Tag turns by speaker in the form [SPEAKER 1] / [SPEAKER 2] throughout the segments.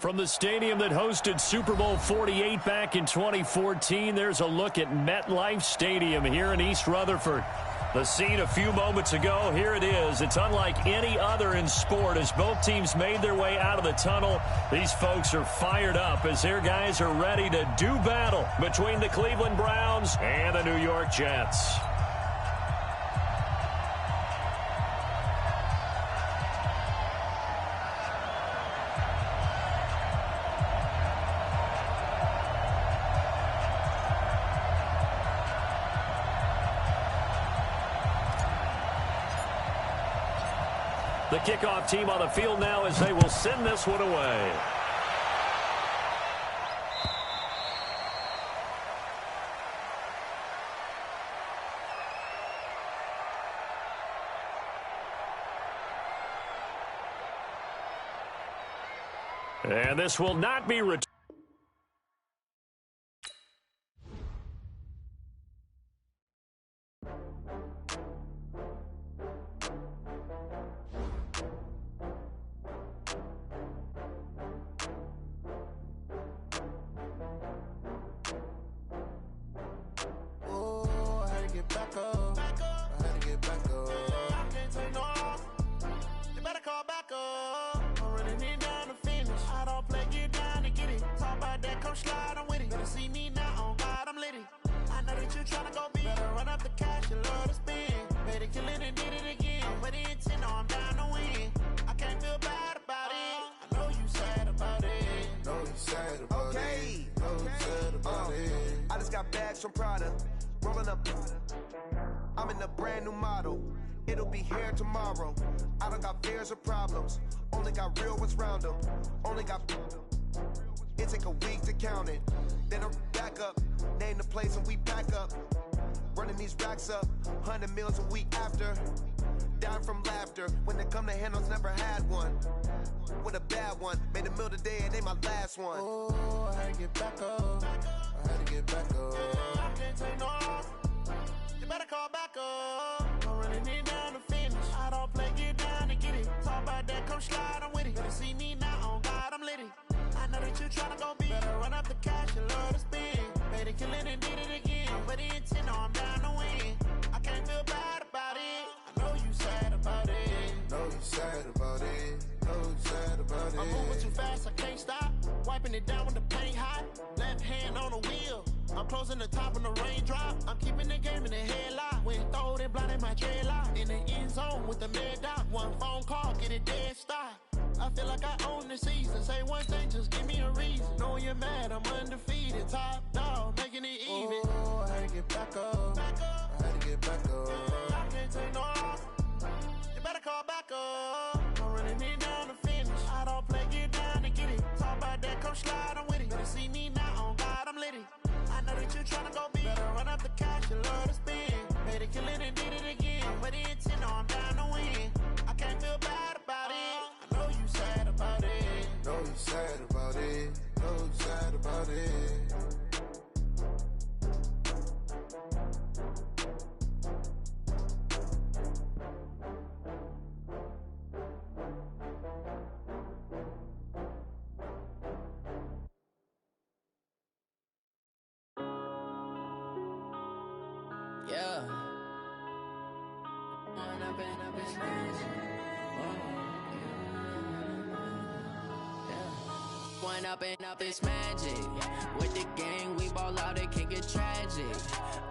[SPEAKER 1] From the stadium that hosted Super Bowl 48 back in 2014, there's a look at MetLife Stadium here in East Rutherford. The scene a few moments ago, here it is. It's unlike any other in sport as both teams made their way out of the tunnel. These folks are fired up as their guys are ready to do battle between the Cleveland Browns and the New York Jets. The kickoff team on the field now as they will send this one away. And this will not be returned.
[SPEAKER 2] I'm in a brand new model. It'll be here tomorrow. I don't got fears or problems. Only got real ones round them. Only got. It take a week to count it. Then I back up. Name the place and we pack up. Running these racks up. 100 meals a week after. Down from laughter. When they come to handles, never had one. With a bad one. Made a meal today and ain't my last one. Oh, I had to get back up. I had to get back up. I can't take no off. You better call back up. I'm running it down to finish. I don't play, get down and get it. Talk about that, come slide, I'm with it. Better see me now, on God, I'm litty. I know that you tryna go big. Better run up the cash, you love to spin. Made it, kill it, and did it again. But the intent, no, I'm down to win. I can't feel bad about it. I know you sad about it. Know you sad about it. Know you sad about it. I'm moving too fast, I can't stop. Wiping it down with the paint hot. Left hand on the wheel. I'm closing the top when the raindrop. I'm keeping the game in the headlock. When throwed and blinded my dreadlock. In the end zone with the mad dot. One phone call, get it dead stop. I feel like I own the season. Say one thing, just give me a reason. Knowing you're mad, I'm undefeated. Top dog, making it even. Oh, I had to get back up. I had to get back up. I can't take no off. You better call back up. I'm running it down to finish. I don't play, get down and get it. Talk about that, come slide, I'm with it. Better see me now, on God, I'm litty. I know that you tryna go big. Better run up the cash, you love to spin. Made it, kill it, and did it again. But the intent, no, I'm down to win. I can't feel bad about it. I know you sad about it. Know you sad about it. Know you sad about it.
[SPEAKER 3] Yeah. One up and up is magic. With the gang, we ball out, it can get tragic.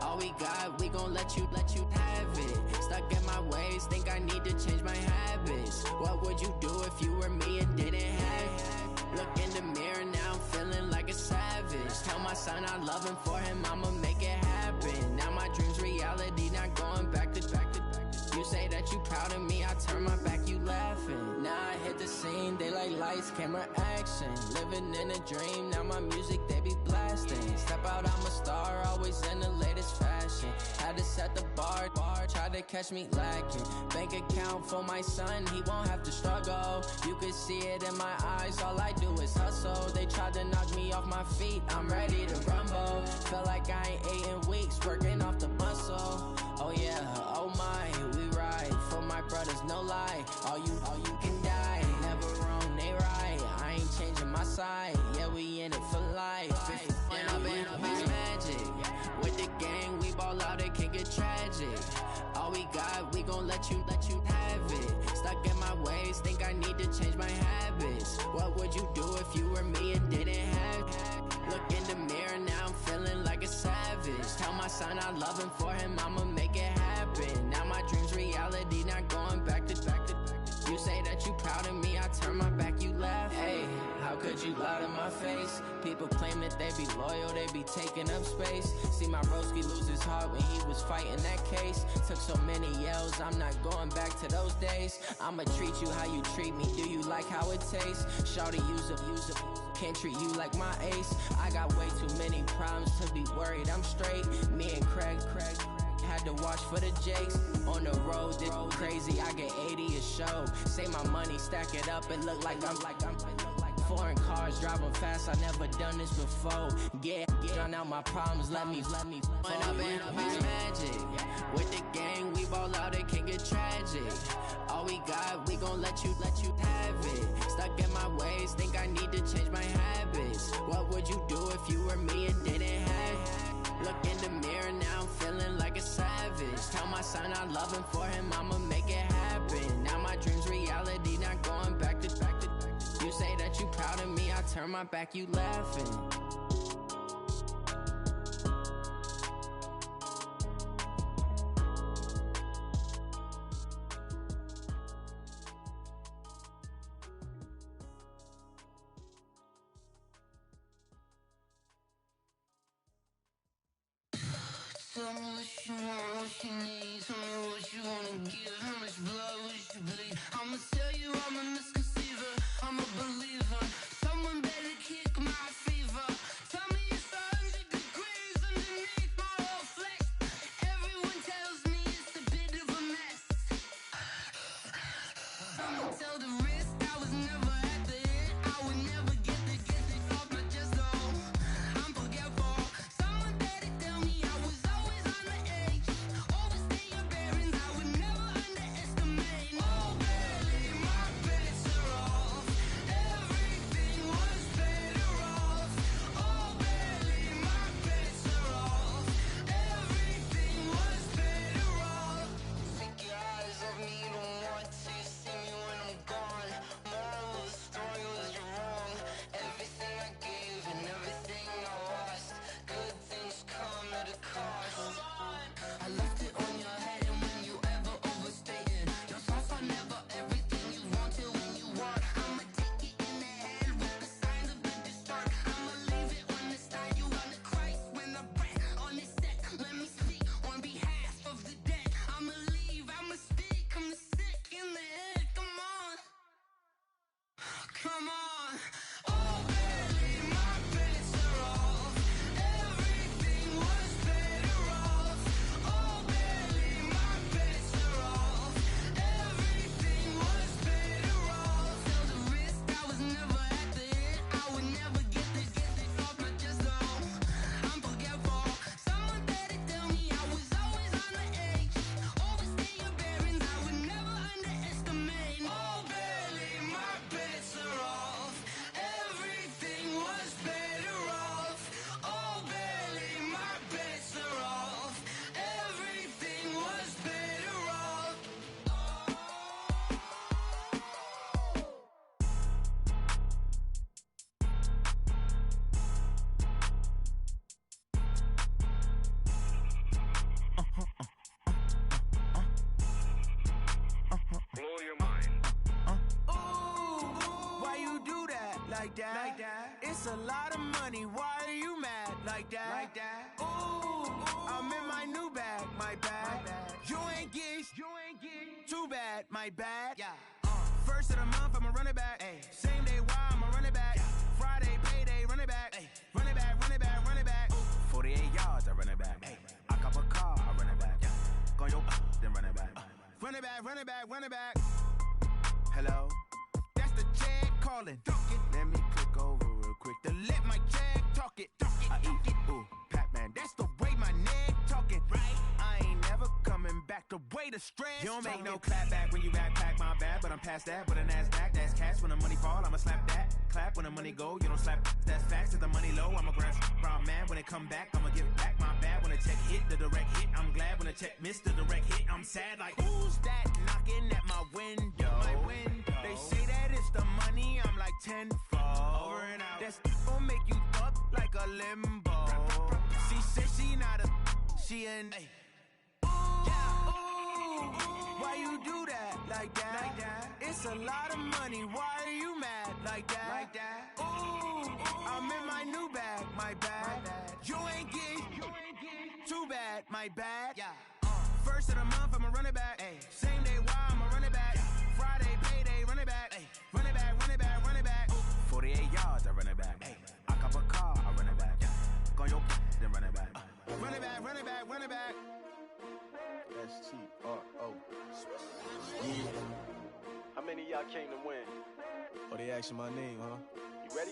[SPEAKER 3] All we got, we gon' let you have it. Stuck in my ways, think I need to change my habits. What would you do if you were me and didn't have it? Look in the mirror, now I'm feeling like a savage. Tell my son I love him, for him I'ma make it happen. Now my dream's reality, not going back to. You say that you proud of me, I turn my back, you laughing. Now I hit the scene, they like lights, camera, action. Living in a dream, now my music, they be blasting. Step out, I'm a star, always in the latest fashion. Had to set the bar, try to catch me lacking. Bank account for my son, he won't have to struggle. You could see it in my eyes, all I do is hustle. They tried to knock me off my feet, I'm ready to rumble. Felt like I ain't ate in weeks, working off the muscle. Oh yeah, oh my, we ride for my brothers, no lie. All you can die, never wrong, they right. I ain't changing my side. tragic. All we got, we gon' let you have it. Stuck in my ways, think I need to change my habits. What would you do if you were me and didn't have it? Look in the mirror, now I'm feeling like a savage. Tell my son I love him, for him I'ma make it happen. Now my dream's reality, not going back to. You say that you proud of me, I turn my back, you laugh. Hey, how could you lie to my face? People claim that they be loyal, they be taking up space. See my broski lose his heart when he was fighting that case. Took so many yells, I'm not going back to those days. I'ma treat you how you treat me, do you like how it tastes? Shawty, use up, can't treat you like my ace. I got way too many problems to be worried, I'm straight. Me and Craig had to watch for the Jakes. On the road, it's crazy, I get 80 a show. Say my money, stack it up, it look like I'm foreign cars, driving fast, I never done this before. Yeah, drown out my problems, let me When up and it's magic. With the gang, we ball out, it can get tragic. All we got, we gon' let you have it. Stuck in my ways, think I need to change my habits. What would you do if you were me and didn't have it? Look in the mirror, now I'm feeling like a savage. Tell my son I love him, for him I'ma make it happen. Now my dream's reality, not going back to. You say that you proud of me, I turn my back, you laughing.
[SPEAKER 4] Tell me what you want, what you need. Tell me what you wanna give. How much blood would you bleed? I'ma tell you I'm a misconceiver. I'm a believer. Someone better kick my fever. Tell me it's 100 degrees underneath my whole flesh. Everyone tells me it's a bit of a mess. I'ma tell the risk I was never at the end. I would never get this off my chest though. I'm forgetful. Someone better tell me I was always on the edge. Overstay your bearings, I would never underestimate. Oh baby, my bets are off. Everything was better off. Oh baby, my bets are off. Everything was better off. Take your eyes off me, don't want to see me when I'm gone. Moral of the story was you're wrong. Everything I gave and everything I lost. Good things come at a cost. I left it on your head, and when you ever overstay it, your thoughts are never everything you wanted when you want. I'ma take it in the head with the signs of the distort. I'ma leave it on the side. You on the Christ when I breath on this set. Let me speak on behalf of the dead. I'ma leave, I'ma speak. I'm sick in the head. Come on, come on. Oh baby, my bets are off. Everything was better off. Oh baby, my bets are off. Everything was better off. Tell the risk I was never at the end. I would never get this off my chest though. I'm forgetful. Someone better tell me I was always on the edge. Overstay your bearings, I would never underestimate. Oh baby, my bets are off. Everything was better off. Oh baby, my bets are off. Everything was better off.
[SPEAKER 5] Blow your mind.
[SPEAKER 2] Why you do that? Like that? It's a lot of money. Why are you mad? Like that? Ooh, I'm in my new bag. My bad. You ain't get. Too bad. My bad. Yeah. First of the month, I'ma run it back. Same day, why I'ma run it back. Friday, payday, run it back. Run it back, run it back, run it back. 48 yards, I run it back. I cop a car, I run it back. Go yo, then run it back. Run it back, run it back, run it back. Hello? That's the check calling. Let me click over real quick to let my check talk it. I eat it, ooh, Pac-Man. That's the way my neck talking. Right? I ain't never coming back. The way the stress. You don't make no clap back when you backpack, my bad. But I'm past that. With a NASDAQ, that's cash. When the money fall, I'ma slap that. Clap when the money go, you don't slap. That's facts. If the money low, I'ma grab brown man. When it come back, I'ma give back my bad. When
[SPEAKER 5] when a check hit, the direct hit. I'm glad when a check missed the direct hit. I'm sad like, who's that knocking at my window? They say that it's the money, I'm like tenfold. Over and out. That's gon' make you up like a limbo. She said she not a, she an ooh, why you do that like that? It's a lot of money, why are you mad like that? Ooh, I'm in my new bag, my bad. You ain't getting too bad, my bad. First of the month, I'ma run it back. Same day, why I'ma run it back. Friday, payday, run it back. Run it back, run it back, run it back. 48 yards, I run it back. I cop a car, I run it back. Go your then run it back. Run it back, run it back, run it back.
[SPEAKER 6] S-T-R-O. Yeah. How many of y'all came to win?
[SPEAKER 7] Oh, they asking my name, huh?
[SPEAKER 6] You ready?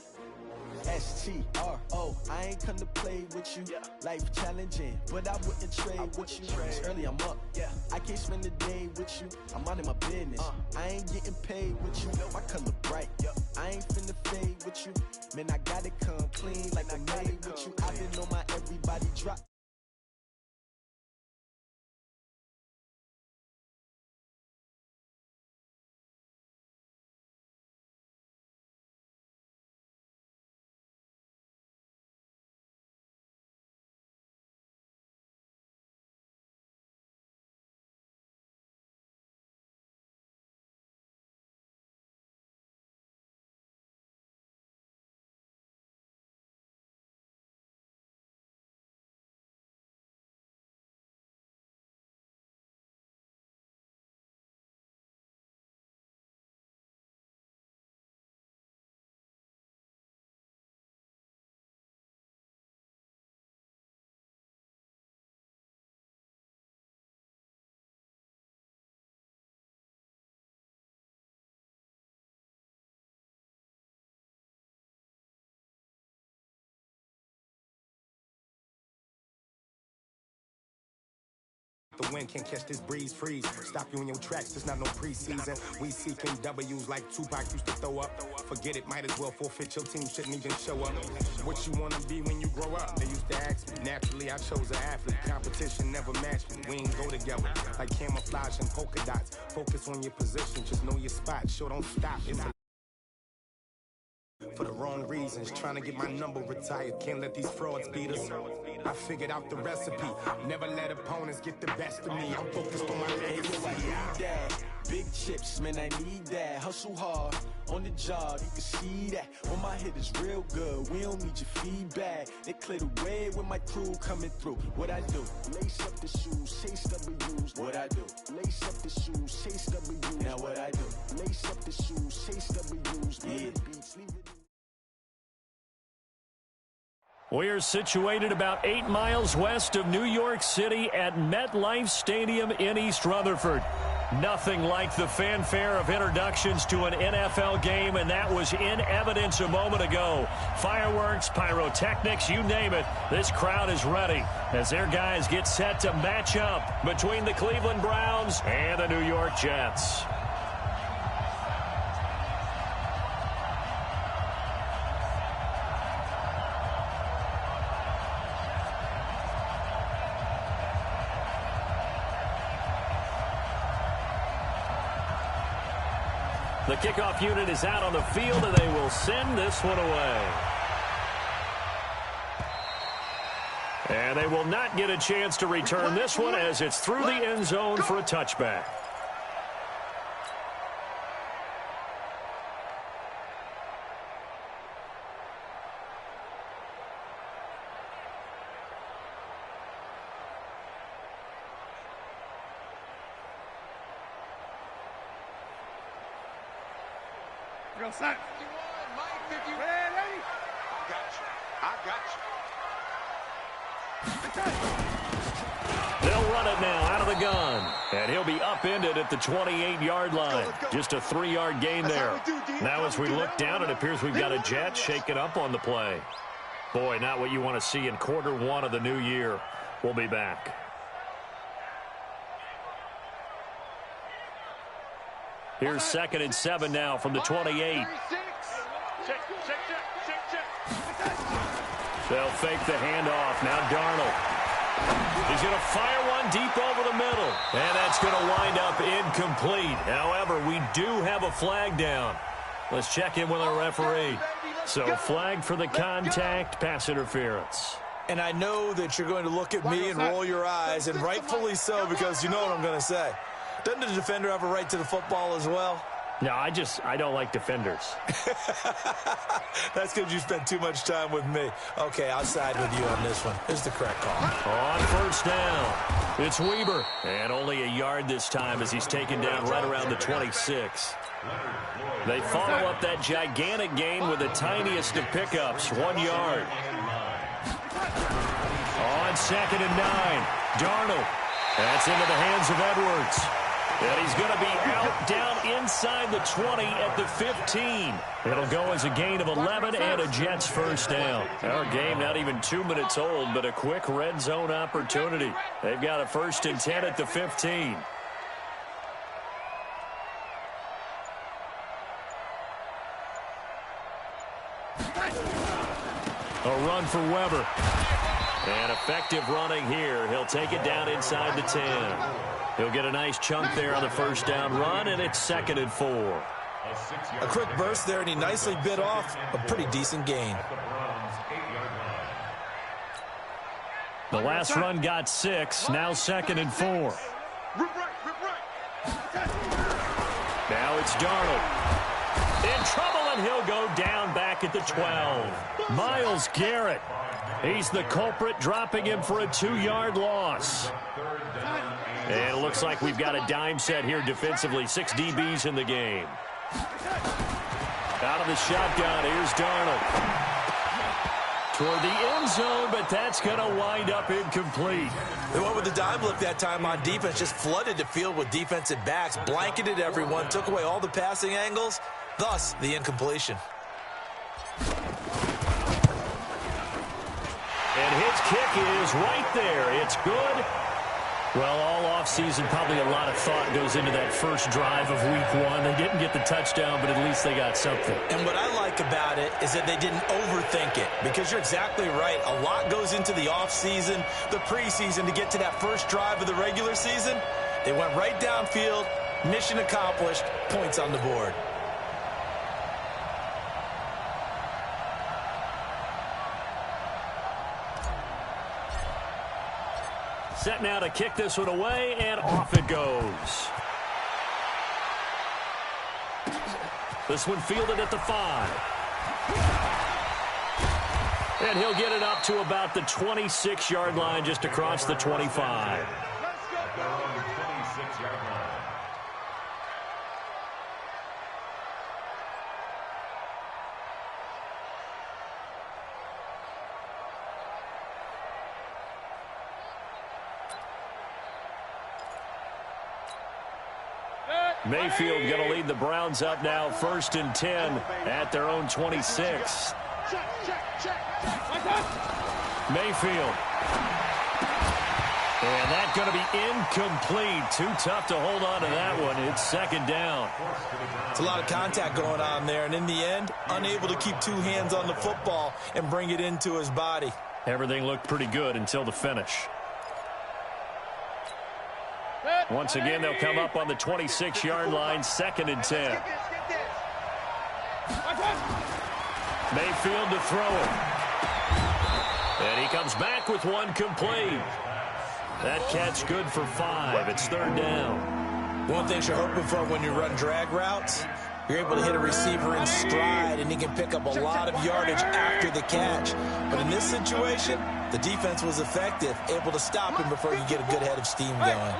[SPEAKER 7] S-T-R-O. I ain't come to play with you.
[SPEAKER 6] Yeah.
[SPEAKER 7] Life challenging, but I wouldn't trade with you. It's early, I'm up.
[SPEAKER 6] Yeah.
[SPEAKER 7] I can't spend the day with you. I'm out of my business. I ain't getting paid with you. My color bright. I ain't finna fade with you. Man, I gotta come clean like I'm made with you. I've been on my everybody drop.
[SPEAKER 8] The wind can't catch this breeze, freeze. Stop you in your tracks, there's not no preseason. We seeking W's like Tupac used to throw up. Forget it, might as well forfeit, your team shouldn't even show up. What you wanna be when you grow up? They used to ask me. Naturally, I chose an athlete. Competition never matched me. We ain't go together like camouflage and polka dots. Focus on your position, just know your spot. Sure, don't stop. It's for the wrong reasons, trying to get my number retired. Can't let these frauds beat us. I figured out the recipe. Never let opponents get the best of me. I'm focused on my legacy.
[SPEAKER 7] I need that. Big chips, man, I need that. Hustle hard on the job, you can see that. When my hit is real good, we don't need your feedback. They clear the way with my crew coming through. What I do? Lace up the shoes, chase W's. What I do? Lace up the shoes, chase W's. Now what I do? Lace up the shoes, chase W's. Yeah. Beats, leave it.
[SPEAKER 1] We're situated about 8 miles west of New York City at MetLife Stadium in East Rutherford. Nothing like the fanfare of introductions to an NFL game, and that was in evidence a moment ago. Fireworks, pyrotechnics, you name it. This crowd is ready as their guys get set to match up between the Cleveland Browns and the New York Jets. The kickoff unit is out on the field, and they will send this one away. And they will not get a chance to return this one as it's through the end zone for a touchback.
[SPEAKER 9] Go, son. 51, Mike, 50. Ready? I got you.
[SPEAKER 1] They'll run it now out of the gun. And he'll be upended at the 28-yard line. Just a 3-yard gain there. Now as we look down, it appears we've got a Jet shaken up on the play. Boy, not what you want to see in quarter one of the new year. We'll be back. Here's 2nd and 7 now from the 28. They'll fake the handoff. Now Darnold. He's going to fire one deep over the middle. And that's going to wind up incomplete. However, we do have a flag down. Let's check in with our referee. So, flag for the contact, pass interference.
[SPEAKER 10] And I know that you're going to look at me and roll your eyes, and rightfully so, because you know what I'm going to say. Doesn't the defender have a right to the football as well?
[SPEAKER 1] No, I don't like defenders.
[SPEAKER 10] That's because you spent too much time with me. Okay, I'll side with you on this one. It's the correct call.
[SPEAKER 1] On first down, it's Weber. And only a yard this time as he's taken down right around the 26. They follow up that gigantic gain with the tiniest of pickups, 1 yard. On 2nd and 9, Darnold. That's into the hands of Edwards. And he's going to be out down inside the 20 at the 15. It'll go as a gain of 11 and a Jets first down. Our game not even 2 minutes old, but a quick red zone opportunity. They've got a 1st and 10 at the 15. A run for Weber. And effective running here. He'll take it down inside the 10. He'll get a nice chunk there on the first down run, and it's 2nd and 4.
[SPEAKER 10] A quick burst there, and he nicely bit off a pretty decent gain.
[SPEAKER 1] The last run got 6. Now 2nd and 4. Now it's Darnold. In trouble, and he'll go down back at the 12. Myles Garrett. He's the culprit, dropping him for a 2-yard loss. And it looks like we've got a dime set here defensively. 6 DBs in the game. Out of the shotgun, here's Darnold. Toward the end zone, but that's going to wind up incomplete.
[SPEAKER 10] They went with the dime look that time on defense, just flooded the field with defensive backs, blanketed everyone, took away all the passing angles, thus the incompletion.
[SPEAKER 1] And his kick is right there. It's good. Well, all offseason, probably a lot of thought goes into that first drive of week 1. They didn't get the touchdown, but at least they got something.
[SPEAKER 10] And what I like about it is that they didn't overthink it, because you're exactly right. A lot goes into the offseason, the preseason to get to that first drive of the regular season. They went right downfield, mission accomplished, points on the board.
[SPEAKER 1] Set now to kick this one away, and off it goes. This one fielded at the 5. And he'll get it up to about the 26-yard line, just across the 25. Mayfield going to lead the Browns up now, 1st and 10 at their own 26. Mayfield. And that's going to be incomplete. Too tough to hold on to that one. It's 2nd down.
[SPEAKER 10] It's a lot of contact going on there, and in the end, unable to keep 2 hands on the football and bring it into his body.
[SPEAKER 1] Everything looked pretty good until the finish. Once again, they'll come up on the 26-yard line, 2nd and 10. Mayfield to throw it. And he comes back with one complete. That catch good for 5. It's 3rd down.
[SPEAKER 10] One thing you're hoping for when you run drag routes, you're able to hit a receiver in stride, and he can pick up a lot of yardage after the catch. But in this situation, the defense was effective, able to stop him before you get a good head of steam going.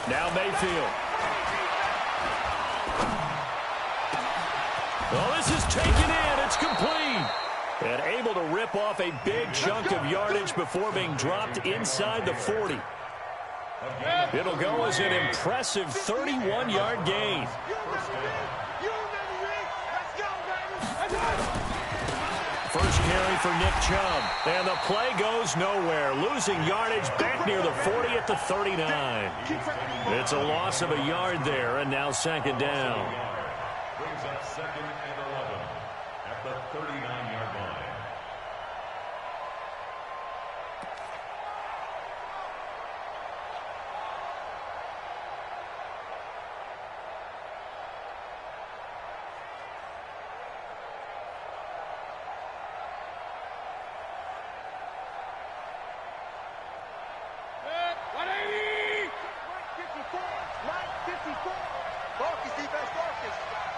[SPEAKER 1] Now Mayfield. Well, this is taken in. It's complete. And able to rip off a big chunk of yardage before being dropped inside the 40. It'll go as an impressive 31-yard gain. First carry for Nick Chubb. And the play goes nowhere. Losing yardage back near the 40 at the 39. It's a loss of a yard there, and now 2nd down.
[SPEAKER 11] the 39-yard line.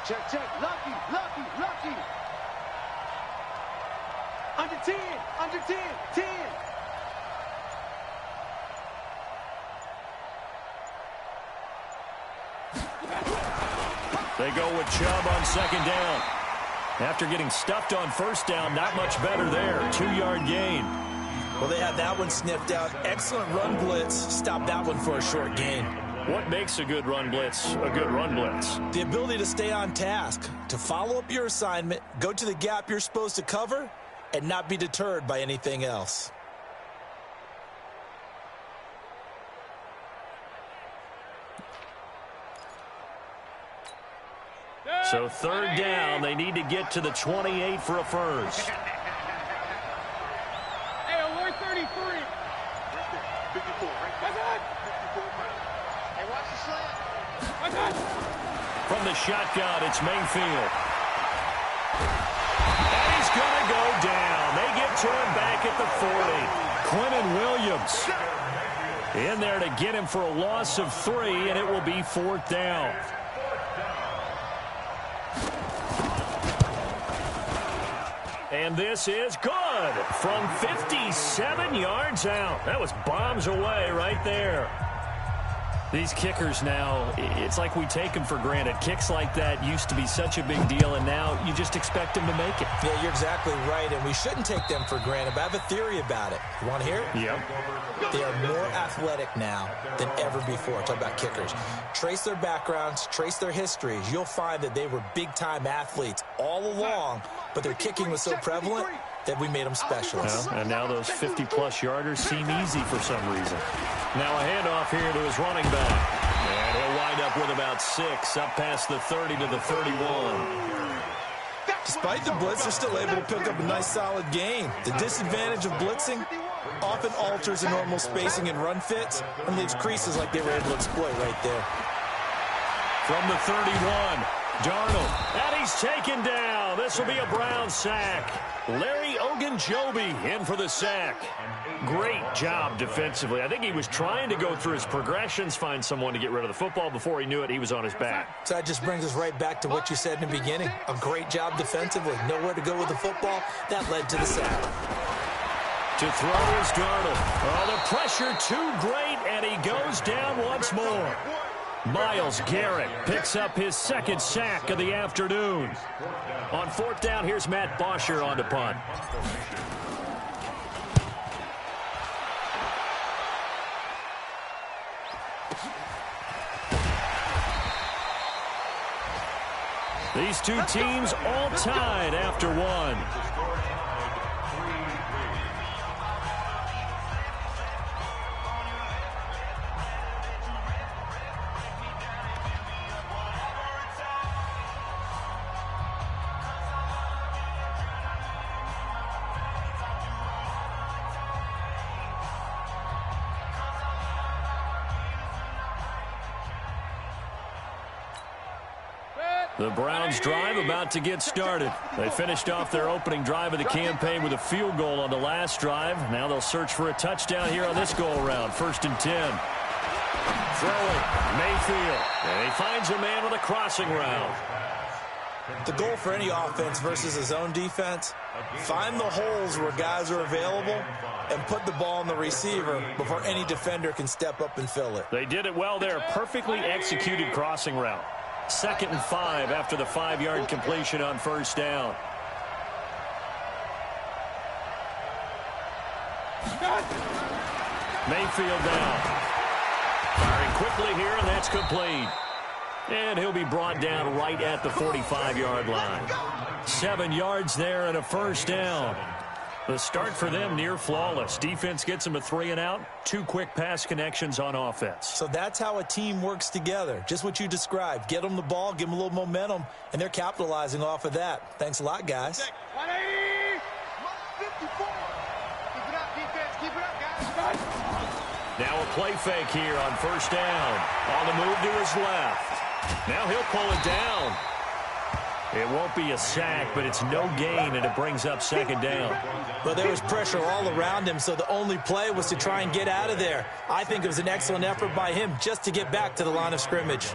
[SPEAKER 9] Check, check. Lucky, lucky, lucky. Under 10, under 10, 10.
[SPEAKER 1] They go with Chubb on second down. After getting stuffed on first down, not much better there. 2-yard gain.
[SPEAKER 10] Well, they had that one sniffed out. Excellent run blitz. Stop that one for a short gain.
[SPEAKER 1] What makes a good run blitz a good run blitz?
[SPEAKER 10] The ability to stay on task, to follow up your assignment, go to the gap you're supposed to cover, and not be deterred by anything else.
[SPEAKER 1] So third down, they need to get to the 28 for a first.
[SPEAKER 9] Hey, alert 33. 54. Hey, watch the slant.
[SPEAKER 1] From the shotgun, it's Mayfield. And he's going to go down. They get to him back at the 40. Quentin Williams in there to get him for a loss of 3, and it will be fourth down. And this is good from 57 yards out. That was bombs away right there. These kickers now, it's like we take them for granted. Kicks like that used to be such a big deal, and now you just expect them to make it.
[SPEAKER 10] Yeah, you're exactly right, and we shouldn't take them for granted, but I have a theory about it. You want to hear it?
[SPEAKER 1] Yep.
[SPEAKER 10] They are more athletic now than ever before. Talk about kickers. Trace their backgrounds, trace their histories. You'll find that they were big-time athletes all along, but their kicking was so prevalent that we made them specialists.
[SPEAKER 1] Well, and now those 50-plus yarders seem easy for some reason. Now a handoff here to his running back. And he'll wind up with about 6, up past the 30 to the 31.
[SPEAKER 10] Despite the blitz, they're still able to pick up a nice, solid gain. The disadvantage of blitzing often alters the normal spacing and run fits and leaves creases like they were able to exploit right there.
[SPEAKER 1] From the 31, Darnold. And he's taken down. This will be a Brown sack. Larry Ogunjobi in for the sack. Great job defensively. I think he was trying to go through his progressions, find someone to get rid of the football. Before he knew it, he was on his back.
[SPEAKER 10] So that just brings us right back to what you said in the beginning. A great job defensively. Nowhere to go with the football. That led to the sack.
[SPEAKER 1] To throw is Darnold. Oh, the pressure too great, and he goes down once more. Myles Garrett picks up his second sack of the afternoon. On fourth down, here's Matt Bosher on the punt. These two teams all tied after one. The Browns drive about to get started. They finished off their opening drive of the campaign with a field goal on the last drive. Now they'll search for a touchdown here on this go-around. 1st and 10. Throwing, Mayfield. And he finds a man with a crossing route.
[SPEAKER 10] The goal for any offense versus his own defense, find the holes where guys are available and put the ball in the receiver before any defender can step up and fill it.
[SPEAKER 1] They did it well there. Perfectly executed crossing route. 2nd and 5 after the 5-yard completion on first down. Mayfield down. Firing quickly here, and that's complete. And he'll be brought down right at the 45-yard line. 7 yards there and a first down. The start for them near flawless. Defense gets them a 3 and out. 2 quick pass connections on offense.
[SPEAKER 10] So that's how a team works together. Just what you described. Get them the ball, give them a little momentum, and they're capitalizing off of that. Thanks a lot, guys.
[SPEAKER 9] 180! 54! Keep it up, defense. Keep it up, guys.
[SPEAKER 1] Now a play fake here on first down. On the move to his left. Now he'll pull it down. It won't be a sack, but it's no gain, and it brings up second down.
[SPEAKER 10] Well, there was pressure all around him, so the only play was to try and get out of there. I think it was an excellent effort by him just to get back to the line of scrimmage.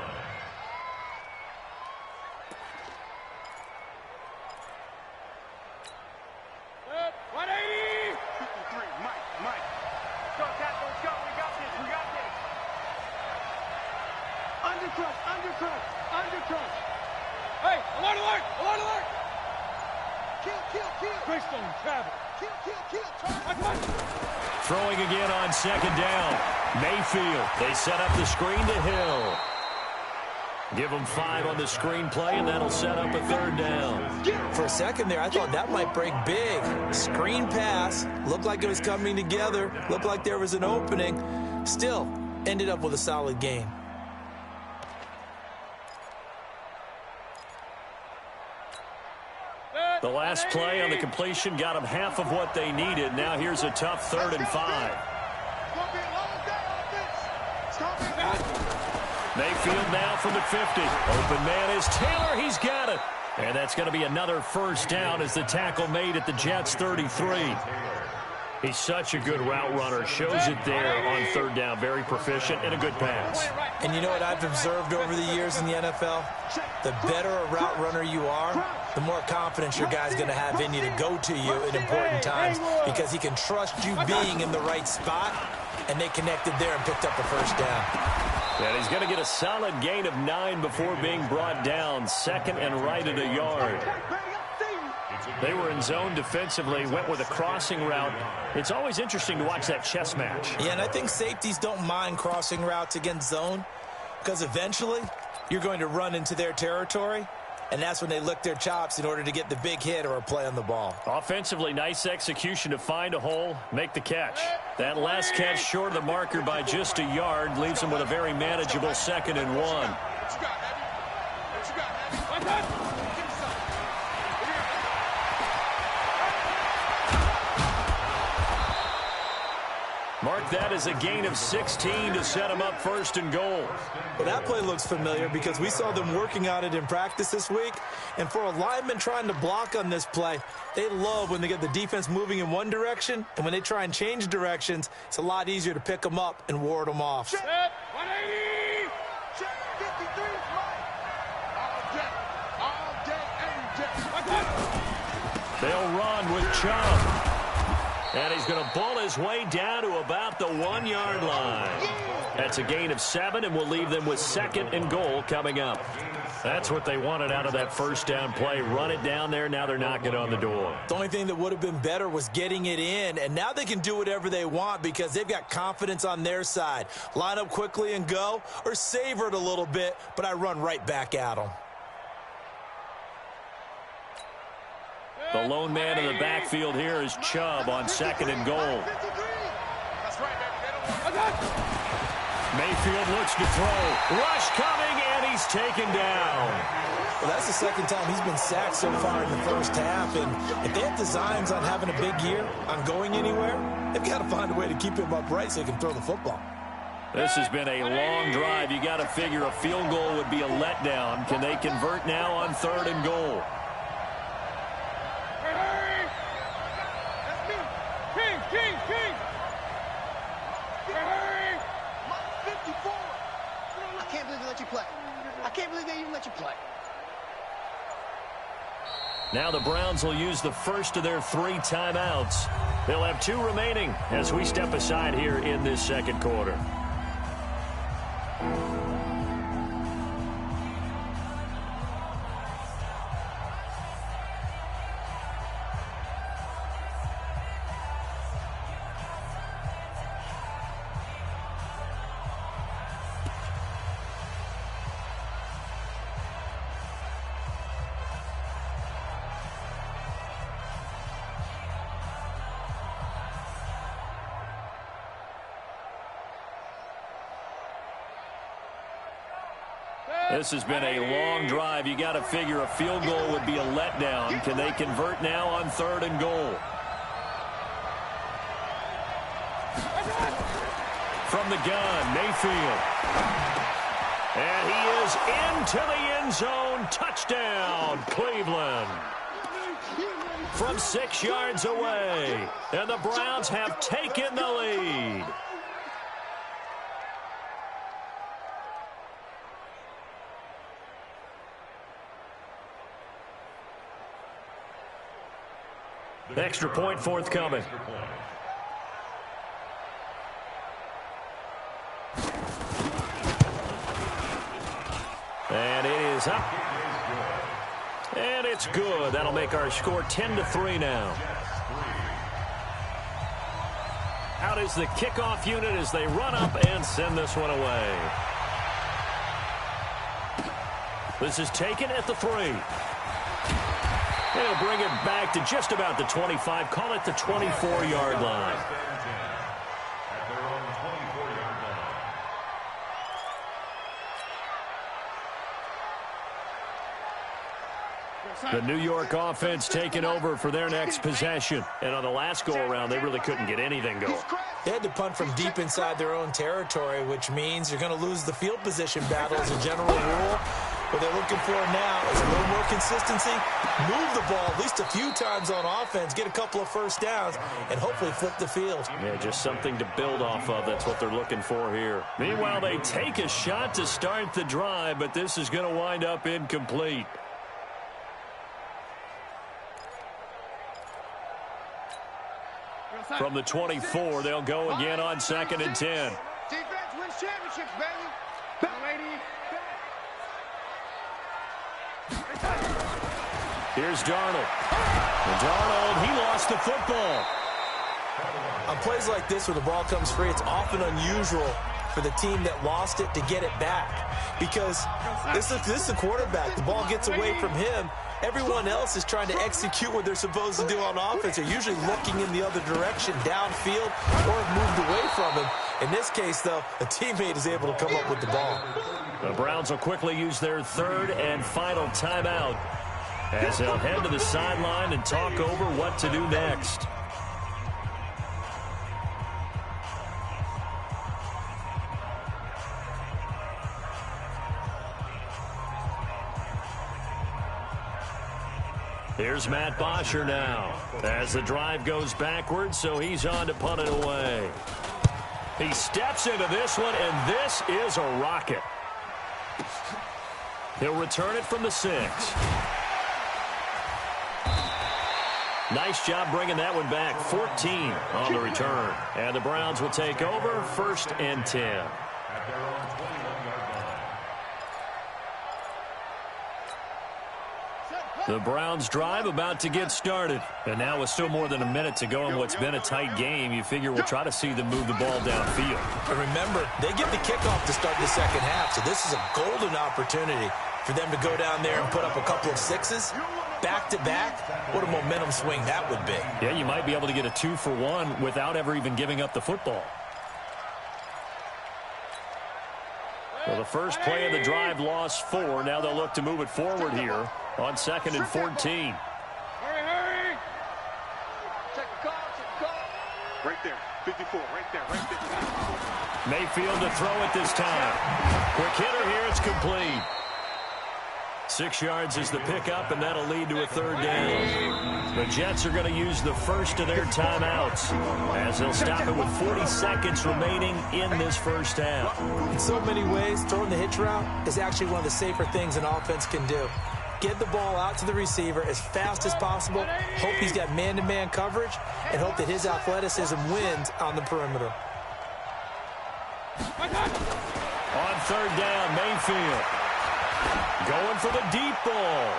[SPEAKER 9] Hey, alert, alert, alert, alert! Kill. Greystone, travel. Kill.
[SPEAKER 1] Throwing again on second down. Mayfield. They set up the screen to Hill. Give them 5 on the screen play, and that'll set up a third down.
[SPEAKER 10] For a second there, I thought that might break big. Screen pass. Looked like it was coming together. Looked like there was an opening. Still, ended up with a solid game.
[SPEAKER 1] The last play on the completion got them half of what they needed. Now here's a tough 3rd and 5. Mayfield now from the 50. Open man is Taylor. He's got it. And that's going to be another first down as the tackle made at the Jets' 33. He's such a good route runner. Shows it there on 3rd down. Very proficient and a good pass.
[SPEAKER 10] And you know what I've observed over the years in the NFL? The better a route runner you are, the more confidence your guy's going to have in you to go to you in important times because he can trust you being in the right spot, and they connected there and picked up a first down.
[SPEAKER 1] And he's going to get a solid gain of 9 before being brought down. 2nd and right at a yard. They were in zone defensively, went with a crossing route. It's always interesting to watch that chess match.
[SPEAKER 10] Yeah, and I think safeties don't mind crossing routes against zone because eventually you're going to run into their territory, and that's when they lick their chops in order to get the big hit or a play on the ball.
[SPEAKER 1] Offensively, nice execution to find a hole, make the catch. That last catch short of the marker by just a yard leaves them with a very manageable 2nd and 1. Mark that as a gain of 16 to set them up 1st and goal.
[SPEAKER 10] Well, that play looks familiar because we saw them working on it in practice this week. And for a lineman trying to block on this play, they love when they get the defense moving in one direction. And when they try and change directions, it's a lot easier to pick them up and ward them off.
[SPEAKER 9] Check 180! Check 53 is right. All day, every day.
[SPEAKER 1] They'll run with Chubb. And he's going to bull his way down to about the 1-yard line. That's a gain of 7, and will leave them with 2nd and goal coming up. That's what they wanted out of that first down play. Run it down there. Now they're knocking on the door.
[SPEAKER 10] The only thing that would have been better was getting it in. And now they can do whatever they want because they've got confidence on their side. Line up quickly and go, or savor it a little bit, but I run right back at them.
[SPEAKER 1] The lone man in the backfield here is Chubb on 2nd and goal. Mayfield looks to throw. Rush coming, and he's taken down.
[SPEAKER 10] Well, that's the 2nd time he's been sacked so far in the first half. And if they have designs on having a big year, on going anywhere, they've got to find a way to keep him upright so he can throw the football.
[SPEAKER 1] This has been a long drive. You got to figure a field goal would be a letdown. Can they convert now on 3rd and goal?
[SPEAKER 9] King! Hurry! 54!
[SPEAKER 6] I can't believe they let you play. I can't believe they even let you play.
[SPEAKER 1] Now the Browns will use the first of their 3 timeouts. They'll have 2 remaining as we step aside here in this 2nd quarter. This has been a long drive. You got to figure a field goal would be a letdown. Can they convert now on 3rd and goal? From the gun, Mayfield. And he is into the end zone. Touchdown, Cleveland. From 6 yards away. And the Browns have taken the lead. Extra point forthcoming. And it is up. And it's good. That'll make our score 10-3 now. Out is the kickoff unit as they run up and send this one away. This is taken at the 3. They'll bring it back to just about the 25. Call it the 24-yard line. The New York offense taking over for their next possession. And on the last go-around, they really couldn't get anything going.
[SPEAKER 10] They had to punt from deep inside their own territory, which means you're going to lose the field position battle as a general rule. What they're looking for now is a little more consistency, move the ball at least a few times on offense, get a couple of first downs, and hopefully flip the field.
[SPEAKER 1] Yeah, just something to build off of. That's what they're looking for here. Meanwhile, they take a shot to start the drive, but this is going to wind up incomplete. From the 24, they'll go again on 2nd and 10.
[SPEAKER 9] Defense wins championships, baby. Lady.
[SPEAKER 1] Here's Darnold. And Darnold, he lost the football.
[SPEAKER 10] On plays like this where the ball comes free, it's often unusual for the team that lost it to get it back. Because this is a quarterback. The ball gets away from him. Everyone else is trying to execute what they're supposed to do on offense. They're usually looking in the other direction, downfield, or have moved away from him. In this case, though, a teammate is able to come up with the ball.
[SPEAKER 1] The Browns will quickly use their 3rd and final timeout as they'll head to the sideline and talk over what to do next. Here's Matt Bosher now as the drive goes backwards, so he's on to punt it away. He steps into this one, and this is a rocket. He'll return it from the 6. Nice job bringing that one back. 14 on the return. And the Browns will take over 1st and 10. The Browns drive about to get started. And now with still more than a minute to go in what's been a tight game, you figure we'll try to see them move the ball downfield.
[SPEAKER 10] And remember, they get the kickoff to start the second half, so this is a golden opportunity for them to go down there and put up a couple of 6s. Back-to-back, what a momentum swing that would be.
[SPEAKER 1] Yeah, you might be able to get a 2-for-1 without ever even giving up the football. Well, the first play of the drive lost 4. Now they'll look to move it forward here on 2nd and 14.
[SPEAKER 9] Hurry, hurry. Check the call, check the call.
[SPEAKER 6] Right there, 54, right there, right there.
[SPEAKER 1] Mayfield to throw it this time. Quick hitter here, it's complete. 6 yards is the pickup, and that'll lead to a 3rd down. The Jets are going to use the first of their timeouts as they'll stop it with 40 seconds remaining in this first half.
[SPEAKER 10] In so many ways, throwing the hitch route is actually one of the safer things an offense can do. Get the ball out to the receiver as fast as possible, hope he's got man-to-man coverage, and hope that his athleticism wins on the perimeter.
[SPEAKER 1] On 3rd down, Mayfield going for the deep ball.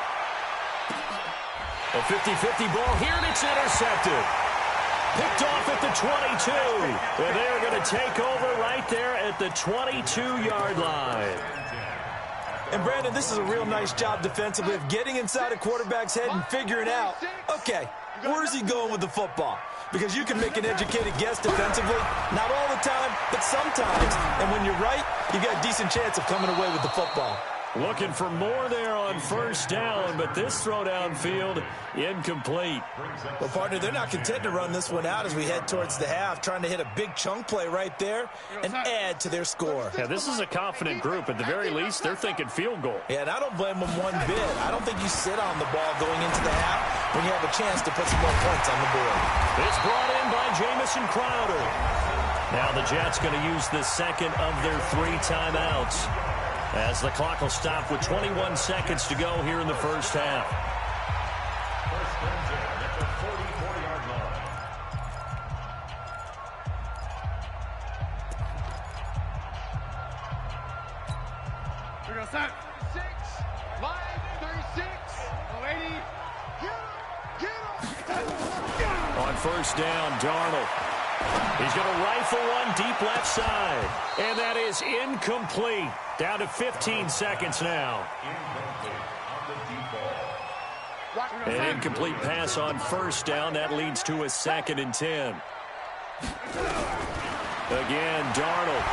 [SPEAKER 1] A 50-50 ball here, and it's intercepted. Picked off at the 22. And they're going to take over right there at the 22-yard line.
[SPEAKER 10] And, Brandon, this is a real nice job defensively of getting inside a quarterback's head and figuring out, okay, where's he going with the football? Because you can make an educated guess defensively, not all the time, but sometimes. And when you're right, you got a decent chance of coming away with the football.
[SPEAKER 1] Looking for more there on first down, but this throw downfield incomplete.
[SPEAKER 10] Well, partner, they're not content to run this one out as we head towards the half, trying to hit a big chunk play right there and add to their score.
[SPEAKER 1] Yeah, this is a confident group. At the very least, they're thinking field goal.
[SPEAKER 10] Yeah, and I don't blame them one bit. I don't think you sit on the ball going into the half when you have a chance to put some more points on the board.
[SPEAKER 1] It's brought in by Jamison Crowder. Now the Jets going to use the second of their 3 timeouts, as the clock will stop with 21 seconds to go here in the first half.
[SPEAKER 9] We're going to start. 6, line 36, 80. Get him.
[SPEAKER 1] On first down, Darnold. He's going to rifle one deep left side. And that is incomplete. Down to 15 seconds now. An incomplete pass on first down. That leads to a 2nd and 10. Again, Darnold.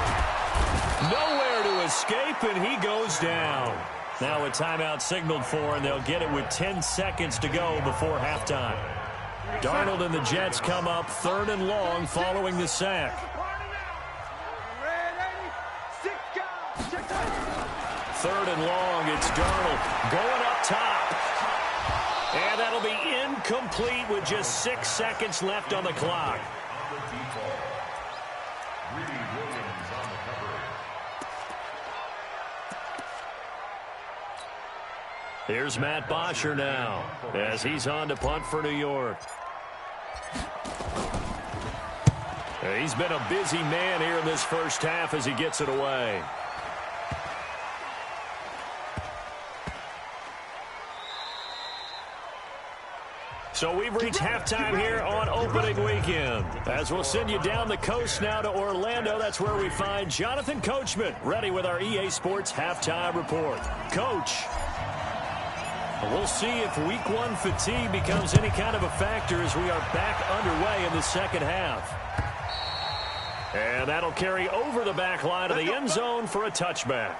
[SPEAKER 1] Nowhere to escape, and he goes down. Now a timeout signaled for, and they'll get it with 10 seconds to go before halftime. Darnold and the Jets come up 3rd and long following the sack. 3rd and long, it's Darnold going up top. And that'll be incomplete with just 6 seconds left on the clock. Here's Matt Bosher now as he's on to punt for New York. He's been a busy man here in this first half as he gets it away. So we've reached halftime here on opening weekend. As we'll send you down the coast now to Orlando, that's where we find Jonathan Coachman ready with our EA Sports halftime report. Coach, we'll see if week 1 fatigue becomes any kind of a factor as we are back underway in the second half. And that'll carry over the back line of the end zone for a touchback.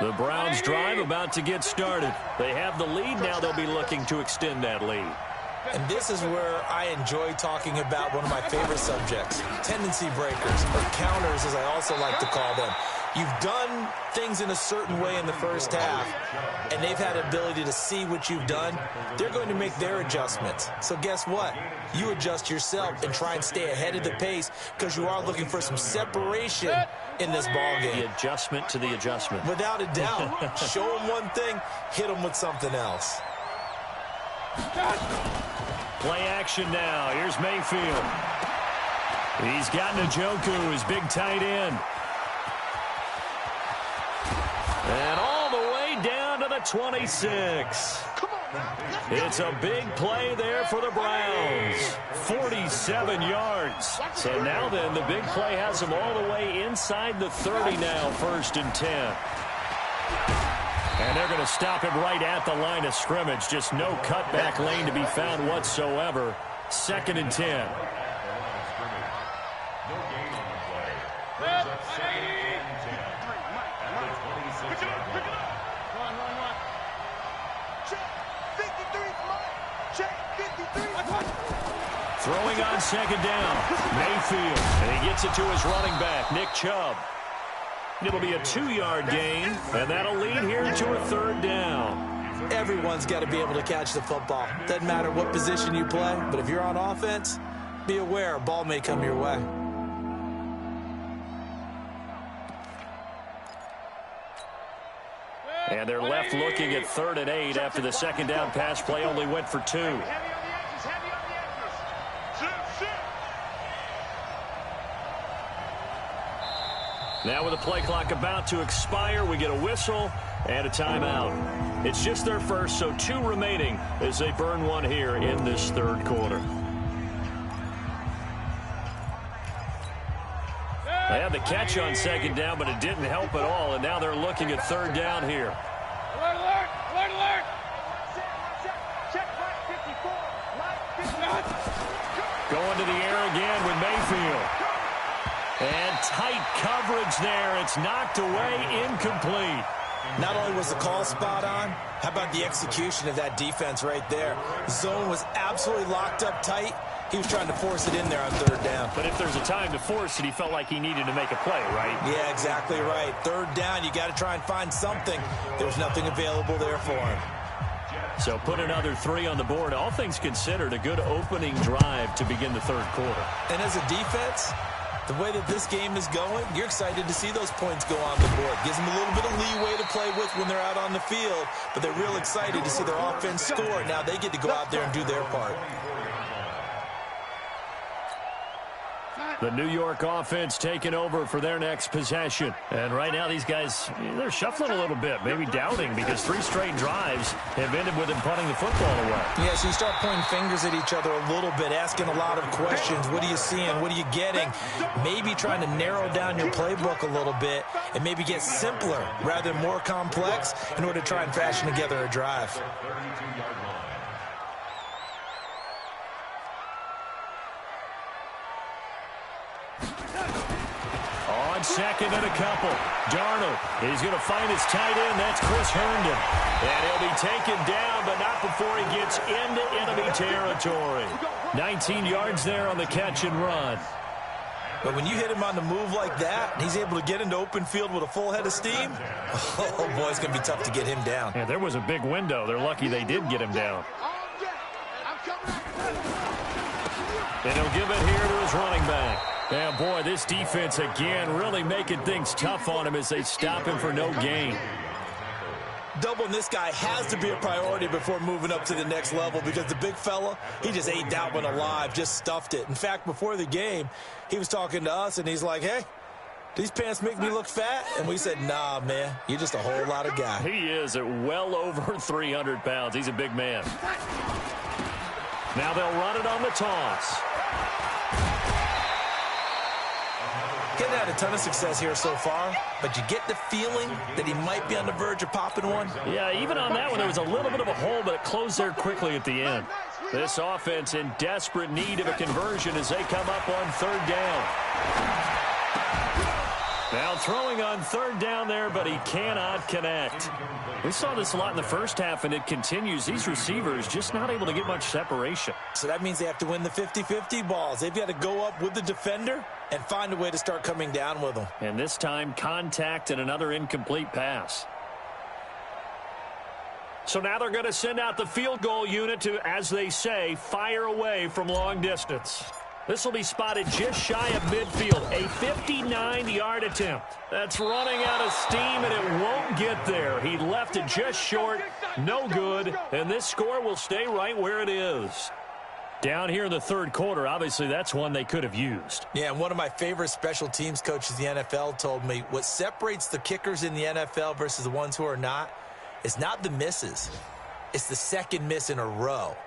[SPEAKER 1] The Browns drive about to get started. They have the lead. Now they'll be looking to extend that lead.
[SPEAKER 10] And this is where I enjoy talking about one of my favorite subjects, tendency breakers, or counters as I also like to call them. You've done things in a certain way in the first half, and they've had ability to see what you've done. They're going to make their adjustments. So guess what? You adjust yourself and try and stay ahead of the pace because you are looking for some separation in this ballgame.
[SPEAKER 1] The adjustment to the adjustment.
[SPEAKER 10] Without a doubt. Show them one thing, hit them with something else.
[SPEAKER 1] Play action now. Here's Mayfield. He's got Njoku, his big tight end. And all the way down to the 26. It's a big play there for the Browns. 47 yards. So now then, the big play has them all the way inside the 30 now, 1st and 10. And they're going to stop him right at the line of scrimmage. Just no cutback lane to be found whatsoever. 2nd and 10. Throwing on 2nd down, Mayfield, and he gets it to his running back, Nick Chubb. It'll be a 2-yard gain, and that'll lead here to a 3rd down.
[SPEAKER 10] Everyone's got to be able to catch the football. Doesn't matter what position you play, but if you're on offense, be aware a ball may come your way.
[SPEAKER 1] And they're left looking at 3rd and 8 after the 2nd down pass play only went for 2. Now with the play clock about to expire, we get a whistle and a timeout. It's just their first, so 2 remaining as they burn one here in this 3rd quarter. They had the catch on 2nd down, but it didn't help at all, and now they're looking at 3rd down here.
[SPEAKER 9] Alert, alert, alert, alert. Check right 54, line 54.
[SPEAKER 1] Going to the air again with Mayfield. And tight coverage there. It's knocked away, incomplete.
[SPEAKER 10] Not only was the call spot on, how about the execution of that defense right there? Zone was absolutely locked up tight. He was trying to force it in there on third down.
[SPEAKER 1] But if there's a time to force it, he felt like he needed to make a play, right?
[SPEAKER 10] Yeah, exactly right. Third down, you got to try and find something. There's nothing available there for him.
[SPEAKER 1] So put another 3 on the board. All things considered, a good opening drive to begin the third quarter.
[SPEAKER 10] And as a defense, the way that this game is going, you're excited to see those points go on the board. Gives them a little bit of leeway to play with when they're out on the field, but they're real excited to see their offense score. Now they get to go out there and do their part.
[SPEAKER 1] The New York offense taking over for their next possession. And right now these guys, they're shuffling a little bit, maybe doubting, because 3 straight drives have ended with them punting the football away.
[SPEAKER 10] Yeah, so you start pointing fingers at each other a little bit, asking a lot of questions. What are you seeing? What are you getting? Maybe trying to narrow down your playbook a little bit and maybe get simpler rather than more complex in order to try and fashion together a drive.
[SPEAKER 1] On second and a couple. Darnold, he's going to find his tight end. That's Chris Herndon. And he'll be taken down, but not before he gets into enemy territory. 19 yards there on the catch and run.
[SPEAKER 10] But when you hit him on the move like that, and he's able to get into open field with a full head of steam, oh boy, it's going to be tough to get him down.
[SPEAKER 1] Yeah, there was a big window. They're lucky they did get him down. And he'll give it here to his running back. And boy, this defense again really making things tough on him as they stop him for no gain.
[SPEAKER 10] Doubling this guy has to be a priority before moving up to the next level, because the big fella, he just ate that one alive, just stuffed it. In fact, before the game, he was talking to us, and he's like, hey, these pants make me look fat? And we said, nah, man, you're just a whole lot of guy.
[SPEAKER 1] He is at well over 300 pounds. He's a big man. Now they'll run it on the toss.
[SPEAKER 10] Hasn't had a ton of success here so far, but you get the feeling that he might be on the verge of popping one.
[SPEAKER 1] Yeah, even on that one, there was a little bit of a hole, but it closed there quickly at the end. This offense in desperate need of a conversion as they come up on third down. Now throwing on third down there, but he cannot connect. We saw this a lot in the first half, and it continues. These receivers just not able to get much separation.
[SPEAKER 10] So that means they have to win the 50-50 balls. They've got to go up with the defender and find a way to start coming down with them.
[SPEAKER 1] And this time, contact and another incomplete pass. So now they're going to send out the field goal unit to, as they say, fire away from long distance. This will be spotted just shy of midfield. A 59-yard attempt. That's running out of steam, and it won't get there. He left it just short. No good. And this score will stay right where it is. Down here in the third quarter, obviously that's one they could have used.
[SPEAKER 10] Yeah, and one of my favorite special teams coaches in the NFL told me what separates the kickers in the NFL versus the ones who are not is not the misses. It's the second miss in a row.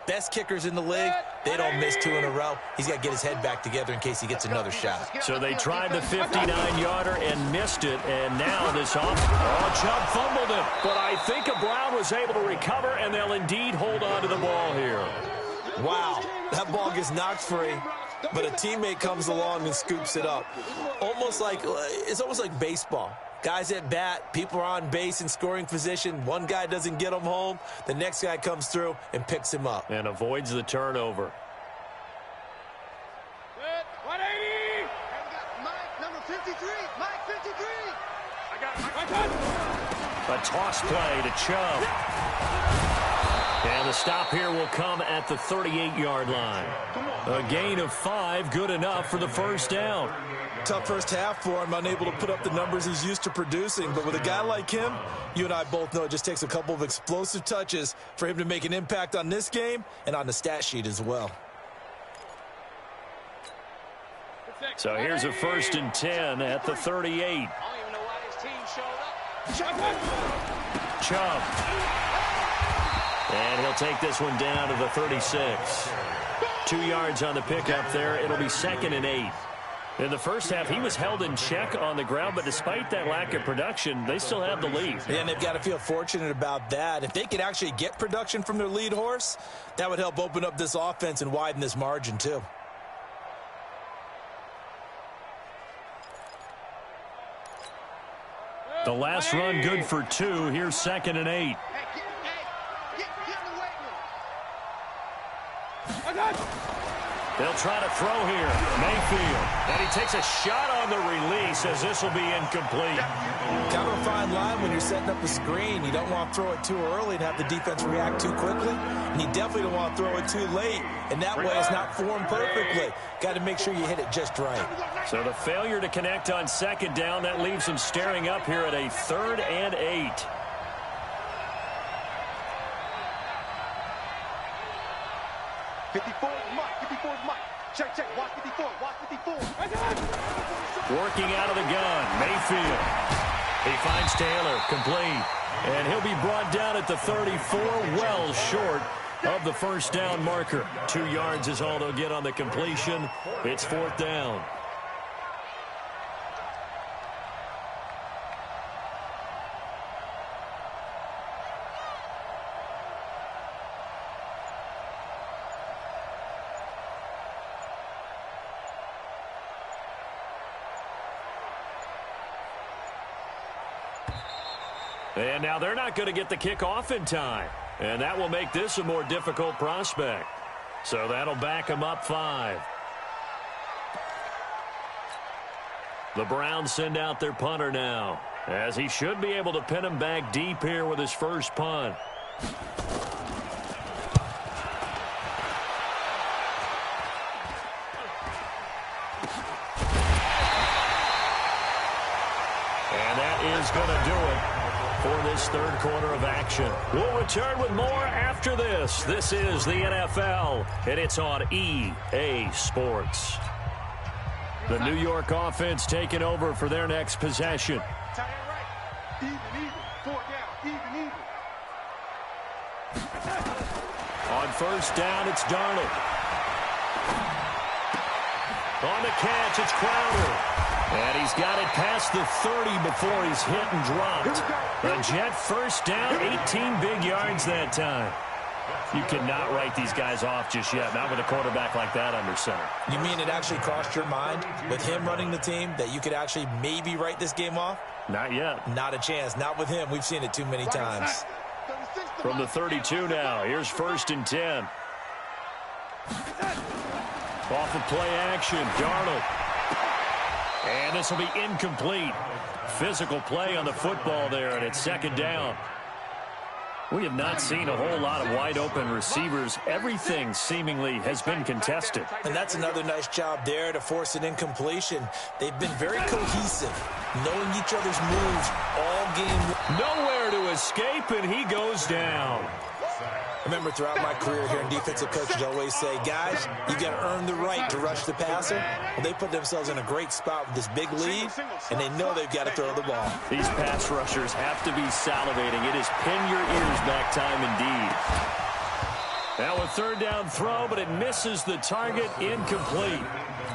[SPEAKER 10] Best kickers in the league, they don't miss 2 in a row. He's got to get his head back together in case he gets another shot.
[SPEAKER 1] So they tried the 59-yarder and missed it, and now this Chubb fumbled it. But I think Brown was able to recover, and they'll indeed hold on to the ball here.
[SPEAKER 10] Wow, that ball gets knocked free, but a teammate comes along and scoops it up. It's almost like baseball. Guys at bat, people are on base in scoring position. One guy doesn't get him home. The next guy comes through and picks him up.
[SPEAKER 1] And avoids the turnover.
[SPEAKER 9] 180! Mike, number 53. Mike, 53. I got
[SPEAKER 1] A toss play to Chubb. And the stop here will come at the 38-yard line. A gain of 5, good enough for the first down.
[SPEAKER 10] Tough first half for him, unable to put up the numbers he's used to producing. But with a guy like him, you and I both know it just takes a couple of explosive touches for him to make an impact on this game and on the stat sheet as well.
[SPEAKER 1] So here's a 1st and 10 at the 38.
[SPEAKER 9] I don't even know why his team showed up.
[SPEAKER 1] Chubb. And he'll take this one down to the 36. 2 yards on the pickup there. It'll be 2nd and 8. In the first half, he was held in check on the ground, but despite that lack of production, they still have the lead.
[SPEAKER 10] Yeah, and they've got to feel fortunate about that. If they could actually get production from their lead horse, that would help open up this offense and widen this margin too.
[SPEAKER 1] The last run good for 2. Here's 2nd and 8. They'll try to throw here. Mayfield. And he takes a shot on the release as this will be incomplete.
[SPEAKER 10] Kind of a fine line when you're setting up a screen. You don't want to throw it too early and have the defense react too quickly. And you definitely don't want to throw it too late. And that way it's not formed perfectly. Got to make sure you hit it just right.
[SPEAKER 1] So the failure to connect on 2nd down, that leaves him staring up here at a 3rd and 8.
[SPEAKER 9] Check, watch 54, watch 54.
[SPEAKER 1] Working out of the gun, Mayfield. He finds Taylor, complete. And he'll be brought down at the 34, well short of the first down marker. 2 yards is all they'll get on the completion. It's 4th down. And now they're not going to get the kickoff in time. And that will make this a more difficult prospect. So that'll back them up 5. The Browns send out their punter now, as he should be able to pin him back deep here with his first punt. And that is going to do it for this 3rd quarter of action. We'll return with more after this. This is the NFL, and it's on EA Sports. The New York offense taking over for their next possession.
[SPEAKER 9] Even. 4 down, even.
[SPEAKER 1] On 1st down, it's Darnold. On the catch, it's Crowder. And he's got it past the 30 before he's hit and dropped. A Jet 1st down, 18 big yards that time. You cannot write these guys off just yet, not with a quarterback like that under center.
[SPEAKER 10] You mean it actually crossed your mind with him running the team that you could actually maybe write this game off?
[SPEAKER 1] Not yet.
[SPEAKER 10] Not a chance. Not with him. We've seen it too many times.
[SPEAKER 1] From the 32 now, here's 1st and 10. Off of play action, Darnold. And this will be incomplete. Physical play on the football there, and it's 2nd down. We have not seen a whole lot of wide-open receivers. Everything seemingly has been contested.
[SPEAKER 10] And that's another nice job there to force an incompletion. They've been very cohesive, knowing each other's moves all game.
[SPEAKER 1] Nowhere to escape, and he goes down.
[SPEAKER 10] I remember throughout my career hearing defensive coaches always say, guys, you got to earn the right to rush the passer. Well, they put themselves in a great spot with this big lead, and they know they've got to throw the ball.
[SPEAKER 1] These pass rushers have to be salivating. It is pin your ears back time indeed. Now a 3rd down throw, but it misses the target, incomplete.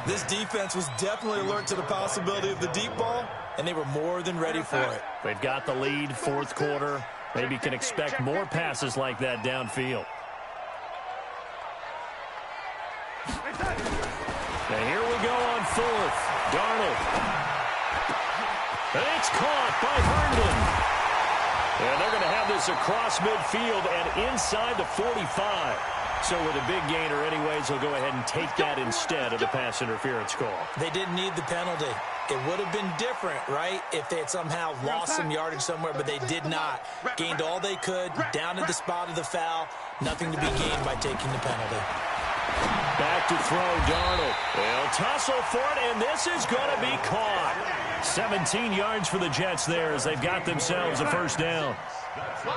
[SPEAKER 10] This defense was definitely alert to the possibility of the deep ball, and they were more than ready for it.
[SPEAKER 1] They've got the lead, 4th quarter. Maybe can expect more passes like that downfield. And here we go on 4th. Darnold. And it's caught by Herndon. And they're going to have this across midfield and inside the 45. So with a big gainer anyways, they'll go ahead and take that instead of the pass interference call.
[SPEAKER 10] They didn't need the penalty. It would have been different, right, if they had somehow lost some yardage somewhere, but they did not. Gained all they could, down at the spot of the foul. Nothing to be gained by taking the penalty.
[SPEAKER 1] Back to throw, Darnold. They'll tussle for it, and this is going to be caught. 17 yards for the Jets there as they've got themselves a 1st down.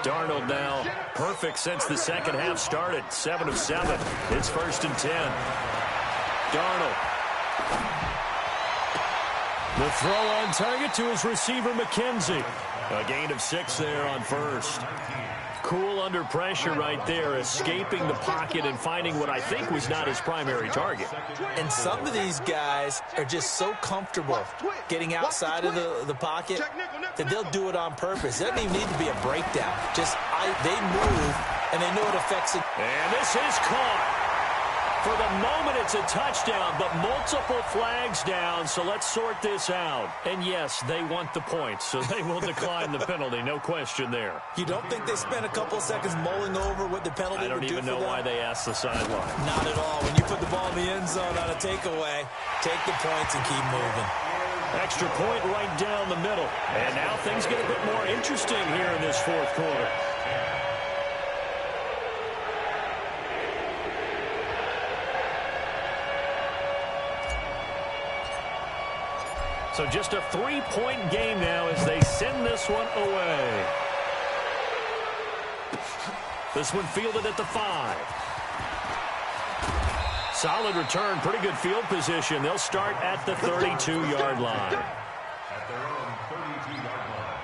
[SPEAKER 1] Darnold now perfect since the 2nd half started. 7 of 7. It's 1st and 10. Darnold. The throw on target to his receiver, McKenzie. A gain of 6 there on 1st. Cool under pressure right there, escaping the pocket and finding what I think was not his primary target.
[SPEAKER 10] And some of these guys are just so comfortable getting outside of the pocket that they'll do it on purpose. It doesn't even need to be a breakdown. Just they move, and they know it affects it.
[SPEAKER 1] And this is caught. For the moment, it's a touchdown, but multiple flags down, so let's sort this out. And yes, they want the points, so they will decline the penalty, no question there.
[SPEAKER 10] You don't think they spent a couple of seconds mulling over what the penalty would do for them?
[SPEAKER 1] I don't even know why they asked the sideline.
[SPEAKER 10] Not at all. When you put the ball in the end zone on a takeaway, take the points and keep moving.
[SPEAKER 1] Extra point right down the middle. And now things get a bit more interesting here in this fourth quarter. So just a 3-point game now as they send this one away. This one fielded at the 5. Solid return, pretty good field position. They'll start at the 32-yard line.
[SPEAKER 11] At their own 32-yard line.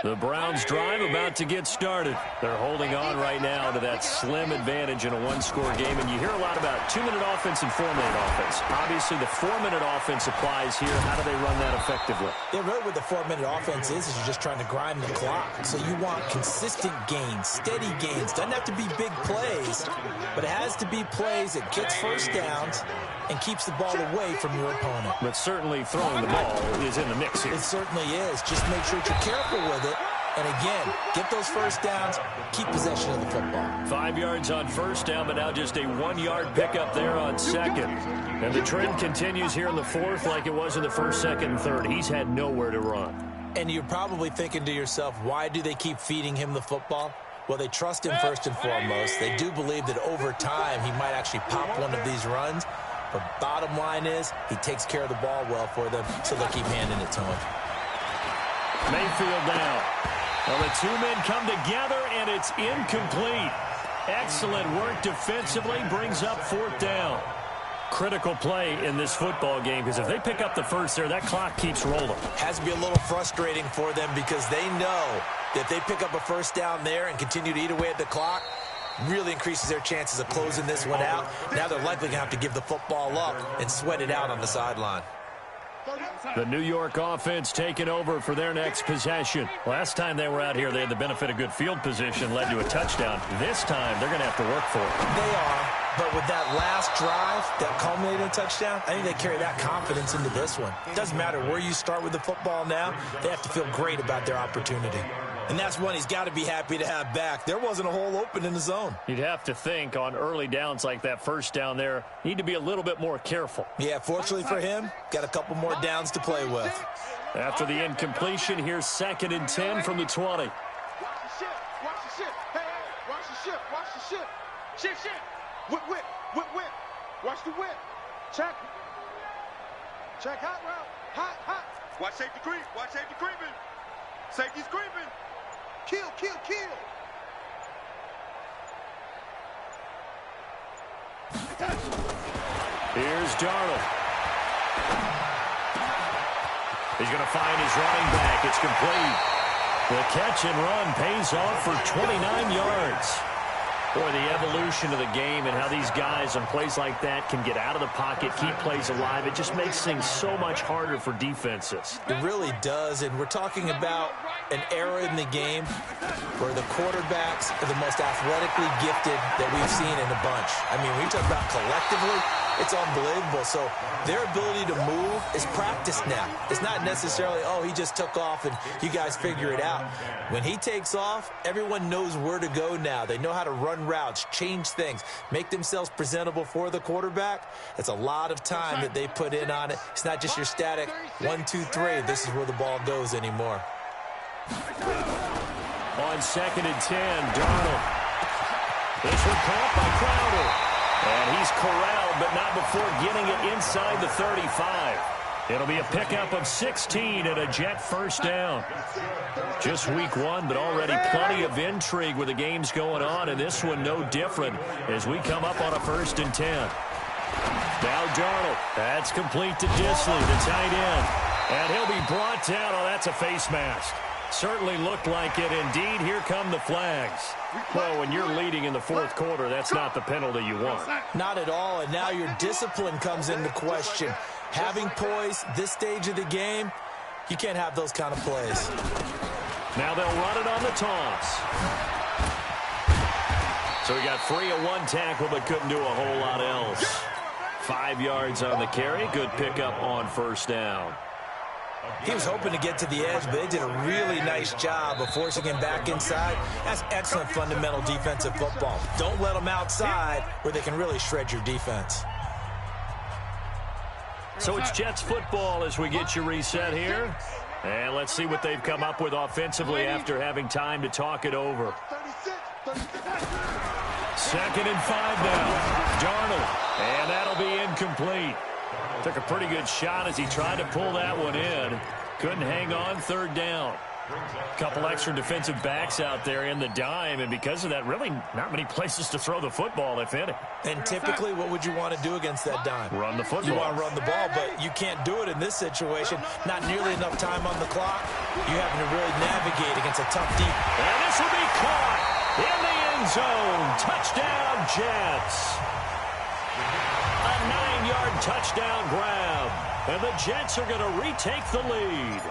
[SPEAKER 1] The Browns drive about to get started. They're holding on right now to that slim advantage in a one-score game. And you hear a lot about 2-minute offense and 4-minute offense. Obviously, the 4-minute offense applies here. How do they run that effectively?
[SPEAKER 10] Yeah, really what the 4-minute offense is you're just trying to grind the clock. So you want consistent gains, steady gains. Doesn't have to be big plays, but it has to be plays that gets first downs and keeps the ball away from your opponent.
[SPEAKER 1] But certainly throwing the ball is in the mix here.
[SPEAKER 10] It certainly is. Just make sure that you're careful with it. And again, get those first downs, keep possession of the football.
[SPEAKER 1] 5 yards on first down, but now just a 1-yard pickup there on second. And the trend continues here in the fourth like it was in the first, second, and third. He's had nowhere to run.
[SPEAKER 10] And you're probably thinking to yourself, why do they keep feeding him the football? Well, they trust him first and foremost. They do believe that over time he might actually pop one of these runs. But bottom line is he takes care of the ball well for them, so they'll keep handing it to him.
[SPEAKER 1] Mayfield now. Well, the two men come together, and it's incomplete. Excellent work defensively, brings up fourth down. Critical play in this football game, because if they pick up the first there, that clock keeps rolling.
[SPEAKER 10] Has to be a little frustrating for them because they know that if they pick up a first down there and continue to eat away at the clock, really increases their chances of closing this one out. Now they're likely going to have to give the football up and sweat it out on the sideline.
[SPEAKER 1] The New York offense taking over for their next possession. Last time they were out here, they had the benefit of good field position, led to a touchdown. This time, they're going to have to work for it.
[SPEAKER 10] They are, but with that last drive, that culminating touchdown, I think they carry that confidence into this one. It doesn't matter where you start with the football now, they have to feel great about their opportunity. And that's one he's got to be happy to have back. There wasn't a hole open in the zone.
[SPEAKER 1] You'd have to think on early downs like that first down there, need to be a little bit more careful.
[SPEAKER 10] Yeah, fortunately for him, got a couple more downs to play with.
[SPEAKER 1] After the incompletion, here's 2nd and 10 from the 20.
[SPEAKER 9] Watch the ship. Watch the ship. Hey, hey, watch the ship. Watch the ship. Ship, ship. Whip, whip, whip, whip. Watch the whip. Check. Check hot route. Hot, hot. Watch safety creep. Watch safety creeping. Safety's creeping. Kill, kill, kill.
[SPEAKER 1] Here's Darnold. He's going to find his running back. It's complete. The catch and run pays off for 29 yards. Boy, the evolution of the game and how these guys on plays like that can get out of the pocket, keep plays alive, it just makes things so much harder for defenses.
[SPEAKER 10] It really does, and we're talking about an era in the game where the quarterbacks are the most athletically gifted that we've seen in a bunch. I mean, when you talk about collectively, it's unbelievable. So their ability to move is practiced now. It's not necessarily, oh, he just took off and you guys figure it out. When he takes off, everyone knows where to go now. They know how to run routes, change things, make themselves presentable for the quarterback. It's a lot of time that they put in on it. It's not just your static 1, 2, 3. This is where the ball goes anymore.
[SPEAKER 1] On 2nd and 10, Darnold. This one caught by Crowder. And he's corralled, but not before getting it inside the 35. It'll be a pickup of 16 and a Jet first down. Just week 1, but already plenty of intrigue with the games going on, and this one no different as we come up on a 1st and 10. Now Darnold. That's complete to Disley, the tight end. And he'll be brought down. Oh, that's a face mask. Certainly looked like it. Indeed, here come the flags. Well, when you're leading in the fourth quarter, that's not the penalty you want.
[SPEAKER 10] Not at all, and now your discipline comes into question. Having poise this stage of the game, you can't have those kind of plays.
[SPEAKER 1] Now they'll run it on the toss. So he got free of one tackle but couldn't do a whole lot else. 5 yards on the carry. Good pickup on first down.
[SPEAKER 10] He was hoping to get to the edge, but they did a really nice job of forcing him back inside. That's excellent fundamental defensive football. Don't let them outside where they can really shred your defense.
[SPEAKER 1] So it's Jets football as we get you reset here. And let's see what they've come up with offensively after having time to talk it over. 2nd and 5 now. Darnold. And that'll be incomplete. Took a pretty good shot as he tried to pull that one in. Couldn't hang on. 3rd down. A couple extra defensive backs out there in the dime, and because of that, really not many places to throw the football, if any.
[SPEAKER 10] And typically, what would you want to do against that dime?
[SPEAKER 1] Run the football.
[SPEAKER 10] You want to run the ball, but you can't do it in this situation. Not nearly enough time on the clock. You having to really navigate against a tough deep.
[SPEAKER 1] And this will be caught in the end zone. Touchdown, Jets. A 9-yard touchdown grab. And the Jets are going to retake the lead.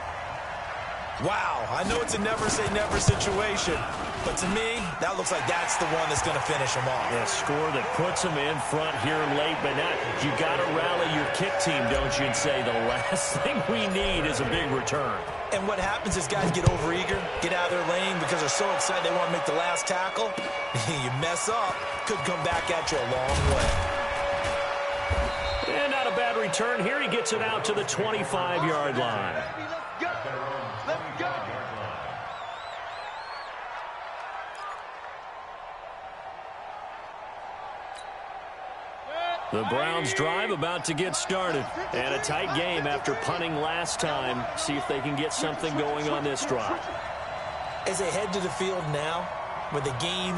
[SPEAKER 10] Wow, I know it's a never-say-never situation, but to me, that looks like that's the one that's going to finish them off.
[SPEAKER 1] A score that puts them in front here late, but now you got to rally your kick team, don't you, and say the last thing we need is a big return.
[SPEAKER 10] And what happens is guys get overeager, get out of their lane because they're so excited they want to make the last tackle. You mess up, could come back at you a long way.
[SPEAKER 1] And not a bad return here. He gets it out to the 25-yard line. The Browns drive about to get started. And a tight game after punting last time. See if they can get something going on this drive.
[SPEAKER 10] As they head to the field now, with the game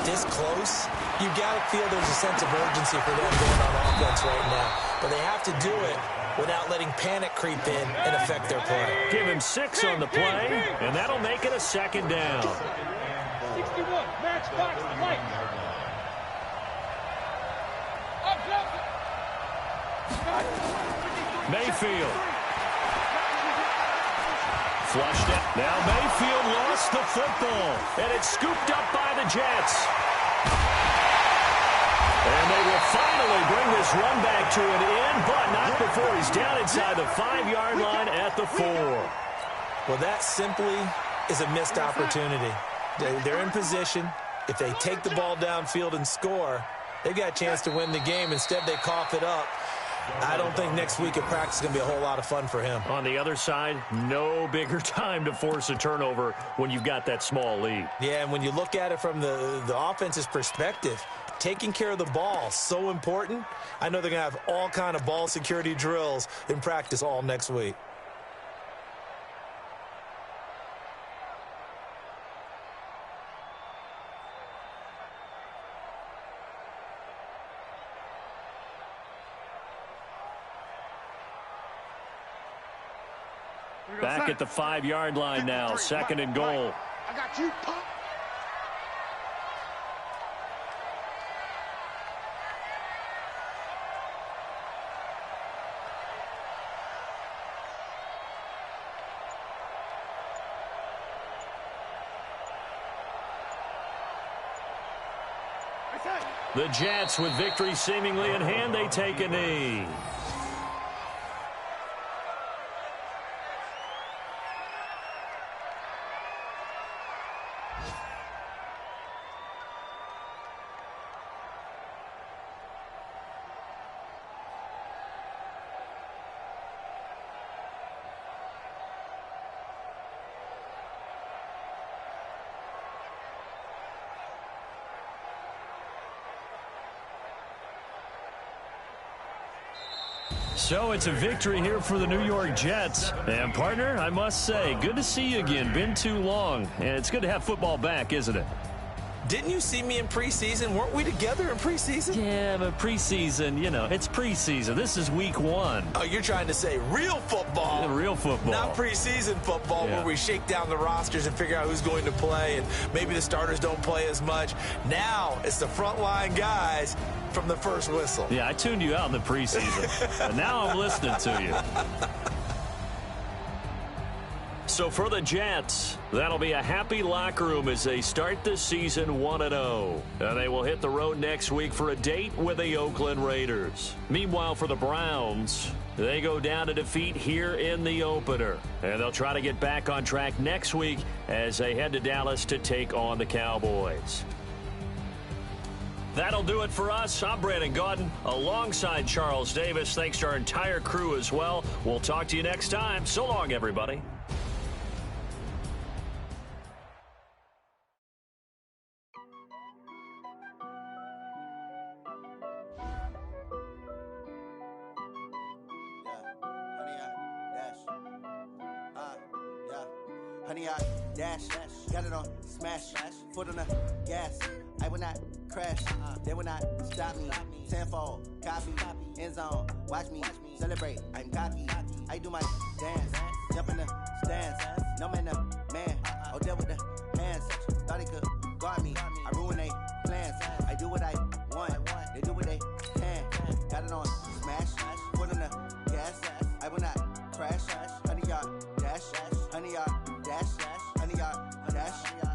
[SPEAKER 10] this close, you've got to feel there's a sense of urgency for them going on offense right now. But they have to do it without letting panic creep in and affect their play.
[SPEAKER 1] Give him 6 on the play, and that'll make it a 2nd down.
[SPEAKER 9] 61, matchbox, light.
[SPEAKER 1] Mayfield. Flushed it. Now Mayfield lost the football, and it's scooped up by the Jets. And they will finally bring this run back to an end, but not before he's down inside the 5-yard line at the 4.
[SPEAKER 10] Well, that simply is a missed opportunity. They're in position. If they take the ball downfield and score, they've got a chance to win the game. Instead, they cough it up. I don't think next week at practice is going to be a whole lot of fun for him.
[SPEAKER 1] On the other side, no bigger time to force a turnover when you've got that small lead.
[SPEAKER 10] Yeah, and when you look at it from the offense's perspective, taking care of the ball, so important. I know they're going to have all kind of ball security drills in practice all next week.
[SPEAKER 1] Back at the 5-yard line now, 2nd and goal.
[SPEAKER 9] I got you, pump.
[SPEAKER 1] The Jets, with victory seemingly in hand, they take a knee. So it's a victory here for the New York Jets. And, partner, I must say, good to see you again. Been too long. And it's good to have football back, isn't it?
[SPEAKER 10] Didn't you see me in preseason? Weren't we together in preseason?
[SPEAKER 1] Yeah, but preseason, you know, it's preseason. This is week 1.
[SPEAKER 10] Oh, you're trying to say real football.
[SPEAKER 1] Yeah, real football.
[SPEAKER 10] Not preseason football where we shake down the rosters and figure out who's going to play, and maybe the starters don't play as much. Now it's the frontline guys from the first whistle.
[SPEAKER 1] Yeah, I tuned you out in the preseason, but now I'm listening to you. So for the Jets, that'll be a happy locker room as they start the season 1-0. And they will hit the road next week for a date with the Oakland Raiders. Meanwhile, for the Browns, they go down to defeat here in the opener. And they'll try to get back on track next week as they head to Dallas to take on the Cowboys. That'll do it for us. I'm Brandon Gaudin alongside Charles Davis. Thanks to our entire crew as well. We'll talk to you next time. So long, everybody.
[SPEAKER 12] Honey, I dash, got it on smash, foot on the gas. I will not crash, they will not stop me. Tenfold, copy, end zone, watch me celebrate. I'm cocky, I do my dance, jump in the stands. No man, man, oh, deal with the hands. Thought he could guard me, I ruin they plans. I do what I want, they do what they can. Got it on smash, foot on the gas. I will not crash, honey, y'all dash, honey, y'all dash, honey, y'all dash,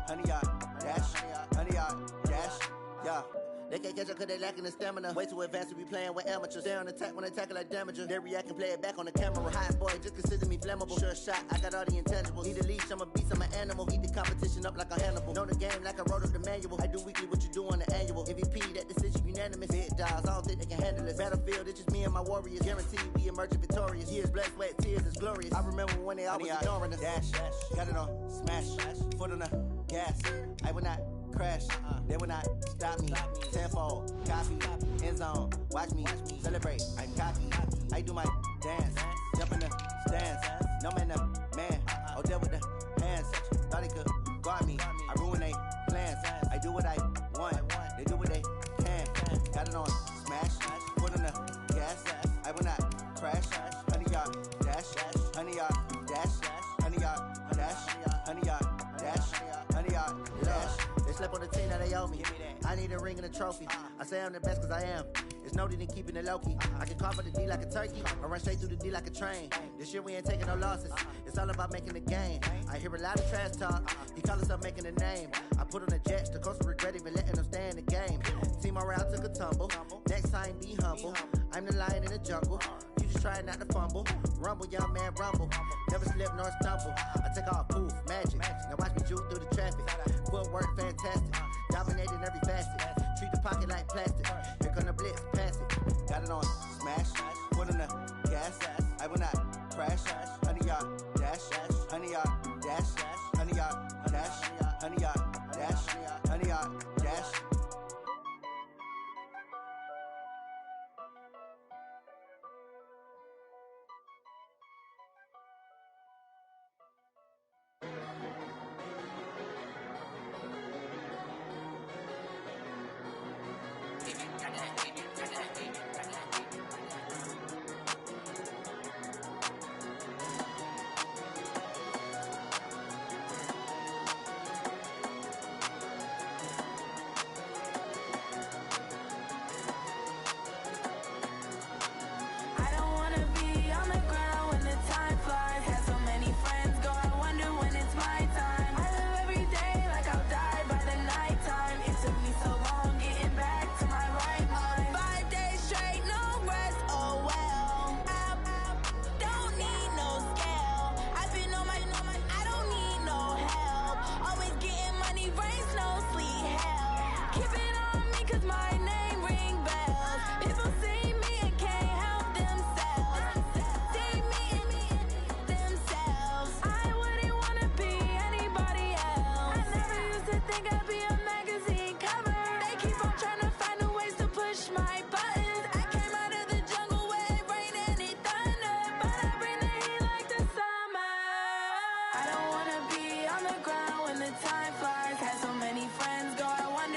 [SPEAKER 12] honey, y'all dash, honey, y'all dash, yeah. They can't catch up cause they lacking the stamina. Way too advanced to be playing with amateurs. Stay on attack when they tackle like damager. They react and play it back on the camera. Hot boy, just consider me flammable. Sure shot, I got all the intangibles. Need a leash, I'm a beast, I'm an animal. Eat the competition up like a Hannibal. Know the game like I wrote up the manual. I do weekly what you do on the annual. MVP, that decision unanimous. Big dogs, I don't think they can handle this. Battlefield, it's just me and my warriors. Guaranteed we emerging victorious. Years, blood, sweat, tears, it's glorious. I remember when they always ignoring us. Dash, got it on smash, foot on the gas. I will not crash, they will not stop me. Tenfold, copy, end zone, watch me celebrate. I'm cocky, I do my dance, jump in the stands. No man, man, oh, deal with the hands. Thought he could guard me, I ruin they plans. I do what I want, they do what they can. Got it on smash, foot on the gas. I will not crash, honey, y'all dash, honey, y'all dash, honey, y'all dash, honey, y'all dash, honey, y'all dash. Slept on the team that they owe me. I need a ring and a trophy. I say I'm the best cause I am. It's noted in keeping it low-key. I can cough at the D like a turkey or run straight through the D like a train. This year we ain't taking no losses. It's all about making the game. I hear a lot of trash talk. He call himself making a name. I put on the Jets. The coach will regret even letting them stay in the game. Team morale took a tumble. Next time be humble. I'm the lion in the jungle. You just try not to fumble. Rumble, young man, rumble. Never slip nor stumble. I take off, poof, magic. Now watch me juke through the traffic. Footwork fantastic. Dominating every facet. Treat the pocket like plastic. Here come the blitz, pass it. Got it on smash. Foot on the gas. I will not crash. Honey, y'all dash. Honey, y'all dash. Honey, y'all dash. Honey, y'all dash. Honey, y'all dash.
[SPEAKER 4] I don't wanna be on the ground when the time flies. Had so many friends go, I wonder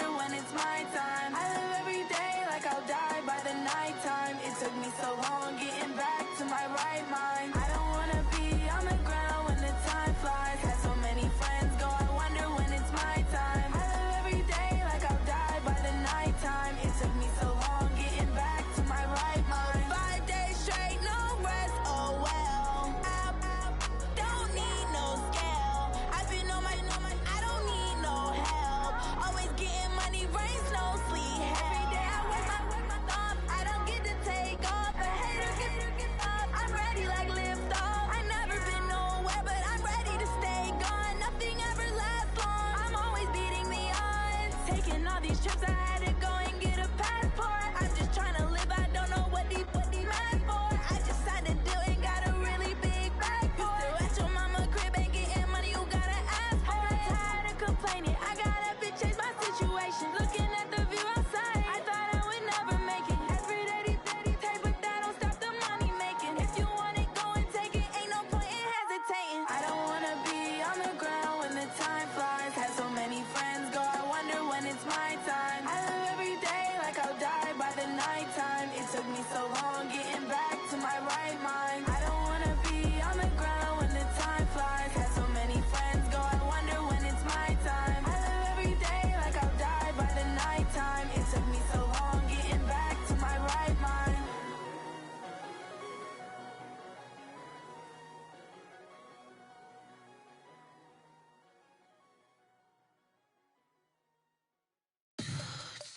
[SPEAKER 4] wanna be on the ground when the time flies. Had so many friends go, I wonder when it's my time. I live every day like I'll die by the nighttime. It took me so long getting back to my right mind. I don't wanna be on the ground when the time flies. Had so many friends go, I wonder when it's my time. I live every day like I'll die by the nighttime. It took me so long getting back to my right mind.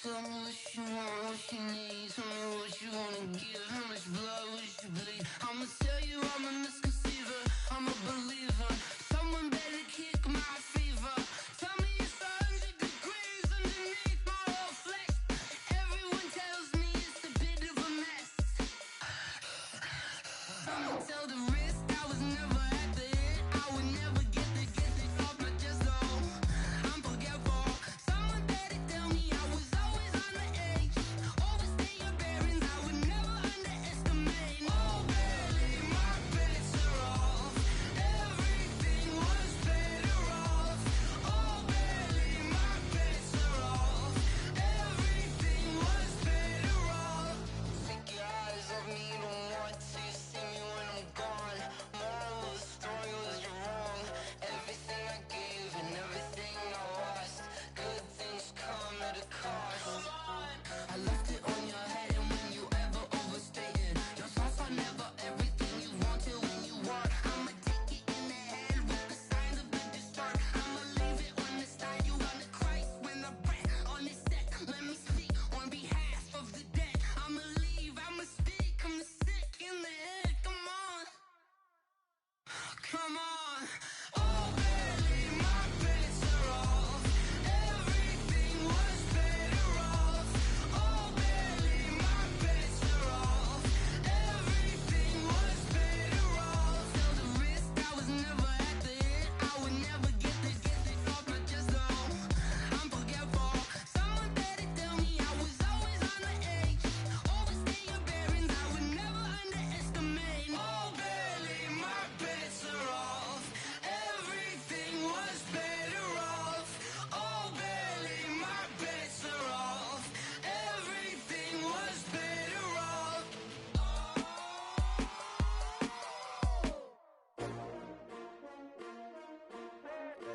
[SPEAKER 4] Tell me what you want, what you need. Tell me what you wanna give. How much blood would you bleed? I'ma tell you I'm a misconceiver. I'm a believer. Someone better kick my fever. Tell me it's 100 degrees underneath my whole flesh. Everyone tells me it's a bit of a mess. I'ma tell the risk I was never at the end. I would never get it off my chest though. I'm forgetful. Someone better tell me I was always on the edge. Overstay your bearings, I would never underestimate. Oh baby, my bets are off. Everything was better off. Oh baby, my bets are off. Everything was better off. Take your eyes off me, don't want to see me when I'm gone. Moral of the story was you're wrong. Everything I gave and everything I lost. Good things come at a cost. I left it on your head, and when you ever overstay it, your thoughts are never everything you wanted when you want. I'ma take it in the head with the signs of the distort. I'ma leave it on the side. You on the Christ when the breath on this set. Let me speak on behalf of the dead. I'ma leave, I'ma speak. I'm sick in the head. Come on, come on. Oh baby, my bets are off. Everything was better off. Oh baby, my bets are off. Everything was better off. Tell the risk I was never at the end. I would never get it off my chest though. I'm forgetful. Someone better tell me I was always on the edge. Overstay your bearings, I would never underestimate. Oh baby, my bets are off. Everything was better off. Oh baby, my bets are off. Everything was better off.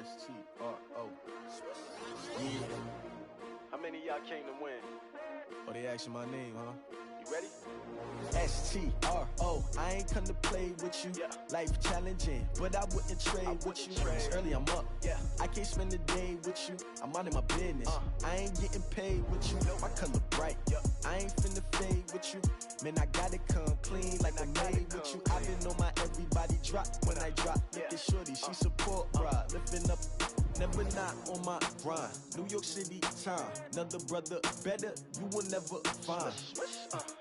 [SPEAKER 7] S-T-R-O. Yeah.
[SPEAKER 6] How many of y'all came to win?
[SPEAKER 7] Oh, they asking my name, huh?
[SPEAKER 6] You ready?
[SPEAKER 7] S-T-R-O. I ain't come to play with you.
[SPEAKER 6] Yeah.
[SPEAKER 7] Life challenging, but I wouldn't trade with you. It's early, I'm up.
[SPEAKER 6] Yeah.
[SPEAKER 7] I can't spend the day with you. I'm minding my business. I ain't getting paid with you. My color bright. I ain't finna fade with you. Man, I gotta come clean like I'm made with you. I've been on my everybody drop when I drop. Look at shorty, she support, bruh. Lifting up, never not on my grind. New York City time. Another brother better, you will never find.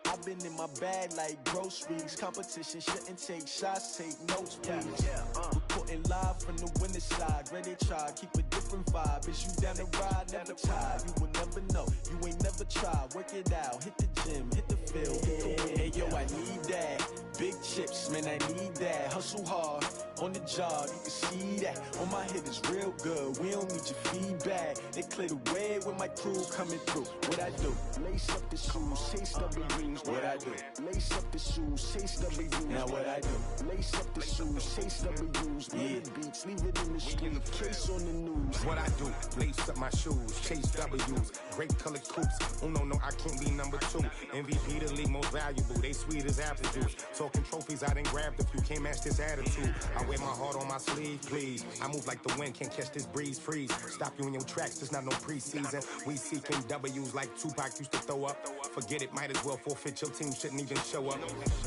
[SPEAKER 7] I've been in my bag like groceries. Competition shouldn't take shots, take notes, please. Reporting live from the winning side. Ready to try, keep a different vibe. Is you down the ride, never tired. You will never know, you ain't never tried. Work it out, hit the gym, hit the field, hit the win. Hey yo, I need that. Big chips, man, I need that. Hustle hard, on the job, you can see that. On my hit is real good, we don't need your feedback. They clear the way with my crew coming through. What I do? Lace up the shoes, chase W's. What I do? Lace up the shoes, chase W's. Now what I do? Lace up the shoes, chase W's. Yeah, beats, leave it in the street, case on the news.
[SPEAKER 8] What I do, lace up my shoes, chase W's, great colored coops. Oh no, I can't be number 2. MVP the league most valuable, they sweet as apple juice. Talking trophies, I done grabbed a few, can't match this attitude. I wear my heart on my sleeve, please. I move like the wind, can't catch this breeze, freeze. Stop you in your tracks, there's not no preseason. We seeking W's like Tupac used to throw up. Forget it, might as well forfeit, your team shouldn't even show up.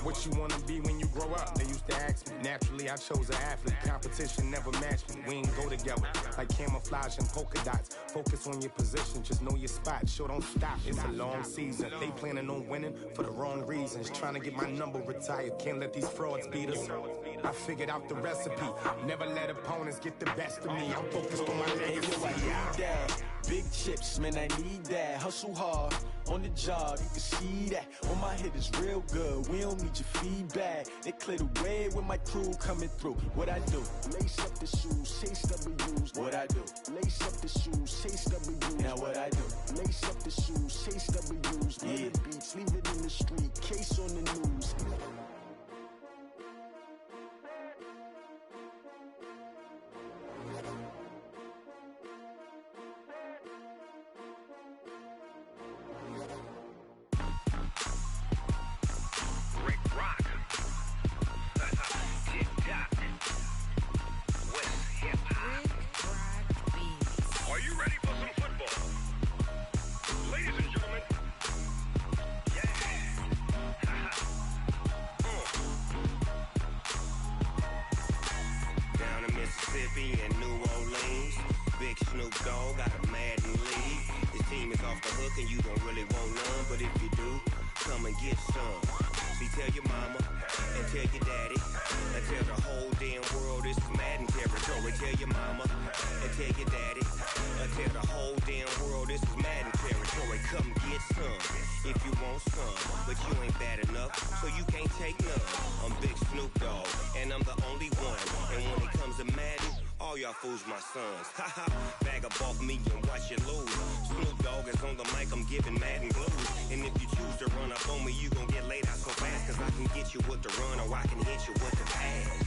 [SPEAKER 8] What you wanna be when you grow up? They used to ask me. Naturally, I chose an athlete. Competition never matched me. We ain't go together like camouflage and polka dots. Focus on your position, just know your spot. Sure, don't stop. It's a long season. They planning on winning for the wrong reasons. Trying to get my number retired. Can't let these frauds beat us. I figured out the recipe. Never let opponents get the best of me. I'm focused on my legacy.
[SPEAKER 7] I need that. Big chips, man, I need that. Hustle hard on the job, you can see that. On my head is real good. We don't need your feedback. They clear the way with my crew coming through. What I do? Lace up the shoes, chase W's. What I do? Lace up the shoes, chase W's. Now what I do? Lace up the shoes, chase W's. Yeah. The beats, leave it in the street, case on the news.
[SPEAKER 13] in New Orleans. Big Snoop Dogg got a Madden lead. His team is off the hook and you don't really want none, but if you do, come and get some. See, tell your mama and tell your daddy and tell the whole damn world this is Madden territory. Tell your mama and tell your daddy and tell the whole damn world this is Madden territory. Come get some if you want some, but you ain't bad enough, so you can't take none. I'm Big Snoop Dogg and I'm the only one. And when it comes to Madden, all y'all fools my sons. Haha, bag up off me and watch you lose. Snoop Dogg is on the mic, I'm giving Madden blues. And if you choose to run up on me, you gon' get laid out so fast. Cause I can get you with the run or I can hit you with the pass.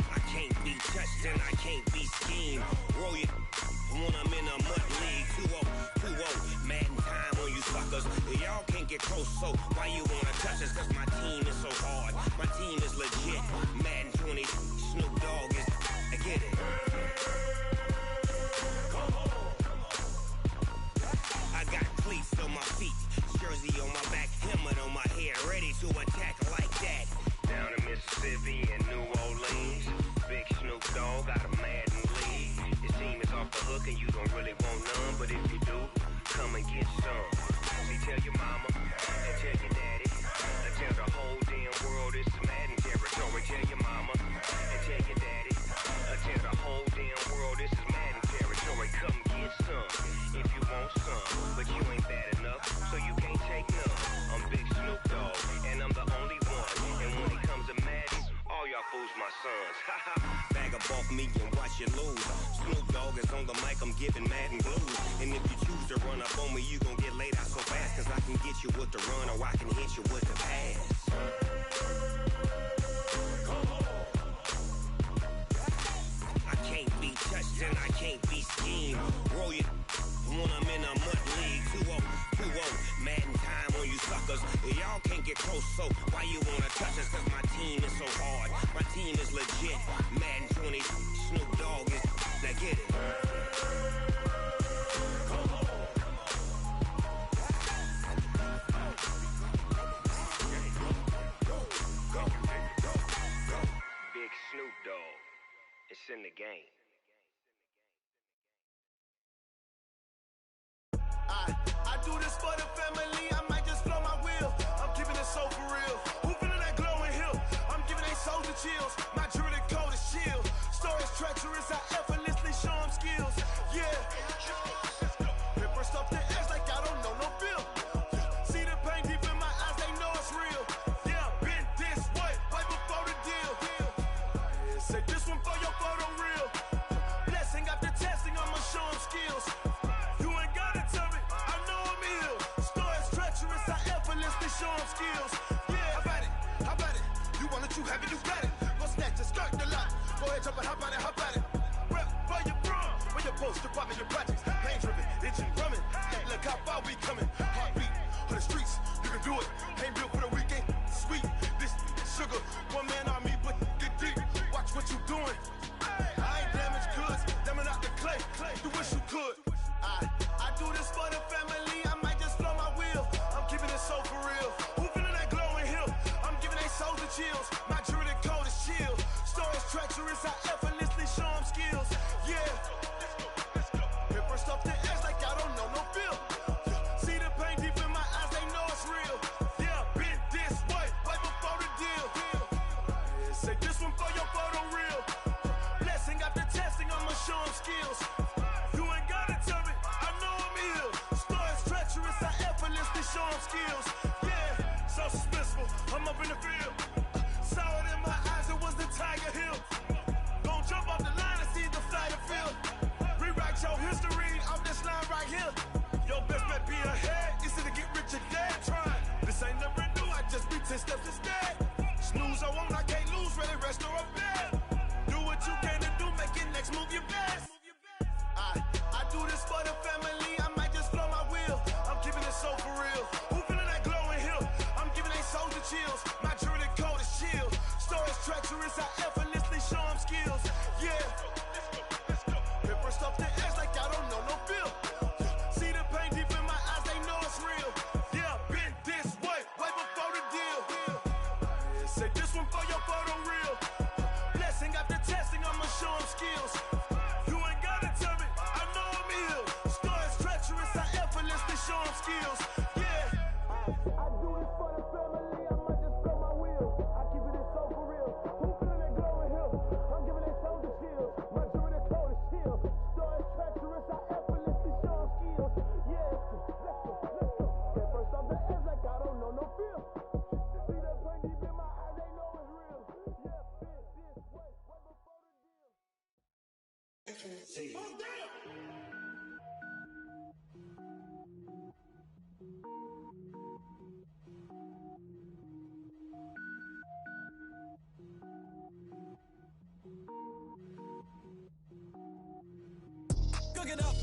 [SPEAKER 13] I can't be touched and I can't be schemed. Roll you when I'm in a mud league. 2-0, Madden time on you suckers. Y'all can't get close, so why you wanna touch us? Cause my team is so hard, my team is legit. Madden 20, Snoop Dogg is, I get it. I got cleats on my feet, jersey on my back, helmet on my head, ready to attack like that. Down in Mississippi and New Orleans, Big Snoop Dogg got a Madden lead. His team is off the hook and you don't really want none, but if you do, come and get some. See, tell your mama and tell your daddy and tell the whole damn world this is Madden territory. Tell your mama and tell your daddy and tell the whole damn world this is Madden territory. Come get some if you want some, but you ain't bad enough, so you can't take none. I'm Big Snoop Dogg and I'm the only one. And when it comes to Madden, all y'all fools my sons. Haha, bag up off me and watch you lose. Snoop Dogg is on the mic, I'm giving Madden blues. And if you choose to run up on me, you gon' get laid out so fast. Cause I can get you with the run or I can hit you with the pass. I can't be touched and I can't be schemed. Roll you when I'm in a mud league. 2-0, Madden time on you suckers. Y'all can't get close, so why you wanna touch us? Cause my team is so hard, my team is legit. Madden 20, Snoop Dogg is, now get it. Big Snoop Dogg, it's in the game.
[SPEAKER 5] I do this for the family, I might just blow my wheel. I'm keeping it so for real. Who feeling that glowing hill? I'm giving they soldier chills. My jewelry cold as shield. Stories treacherous, I effortlessly show them skills. Yeah. Paper stuff the edge like I don't know no feel. See the pain deep in my eyes, they know it's real. Yeah, been this way, right before the deal. Say this one for your photo reel. Blessing after testing, I'ma show them skills. You ain't gotta tell me, I know I'm ill. Stories treacherous, I effortlessly show them skills. Yeah, how about it? How about it? You want it, you have it, you got it. Go snatch it, skirt the lot. Go ahead, jump it, how about it, how about it? Rep for your bro, for your post, your poppin', your projects. Pain driven, engine drumming. Look how far we coming. Heartbeat for the streets, you can do it. Ain't built for the weekend. Sweet, this sugar, one man army, but get deep. Watch what you doing. I ain't damaged goods, damn it out the clay. You wish you could. I do this for the family, I might just blow my wheel. I'm keeping it so for real. Who feeling that glowing hill? I'm giving they soldier chills. My jewelry cold as chill. Stories treacherous, I effortlessly show them skills. Yeah. Paper stuff the edge like I don't know no feel. See the pain deep in my eyes, they know it's real.
[SPEAKER 14] Say this one for your photo reel. Blessing after testing, I'ma show him skills. You ain't gotta tell me, I know I'm ill. Star is treacherous, I effortlessly show him skills. Yeah. I do this for the family, I might just throw my wheel. I keep it so for real. Who feeling that glow in here? I'm giving it soldier chills. My jewelry the coldest chill. Star is treacherous, I effortlessly show him skills. Yeah, let's go. Get first off the edge like I don't know no fear. See that pain deep in my eyes, they know it's real. Yeah, this way, right before the deal. Oh, damn!
[SPEAKER 15] Cook it up,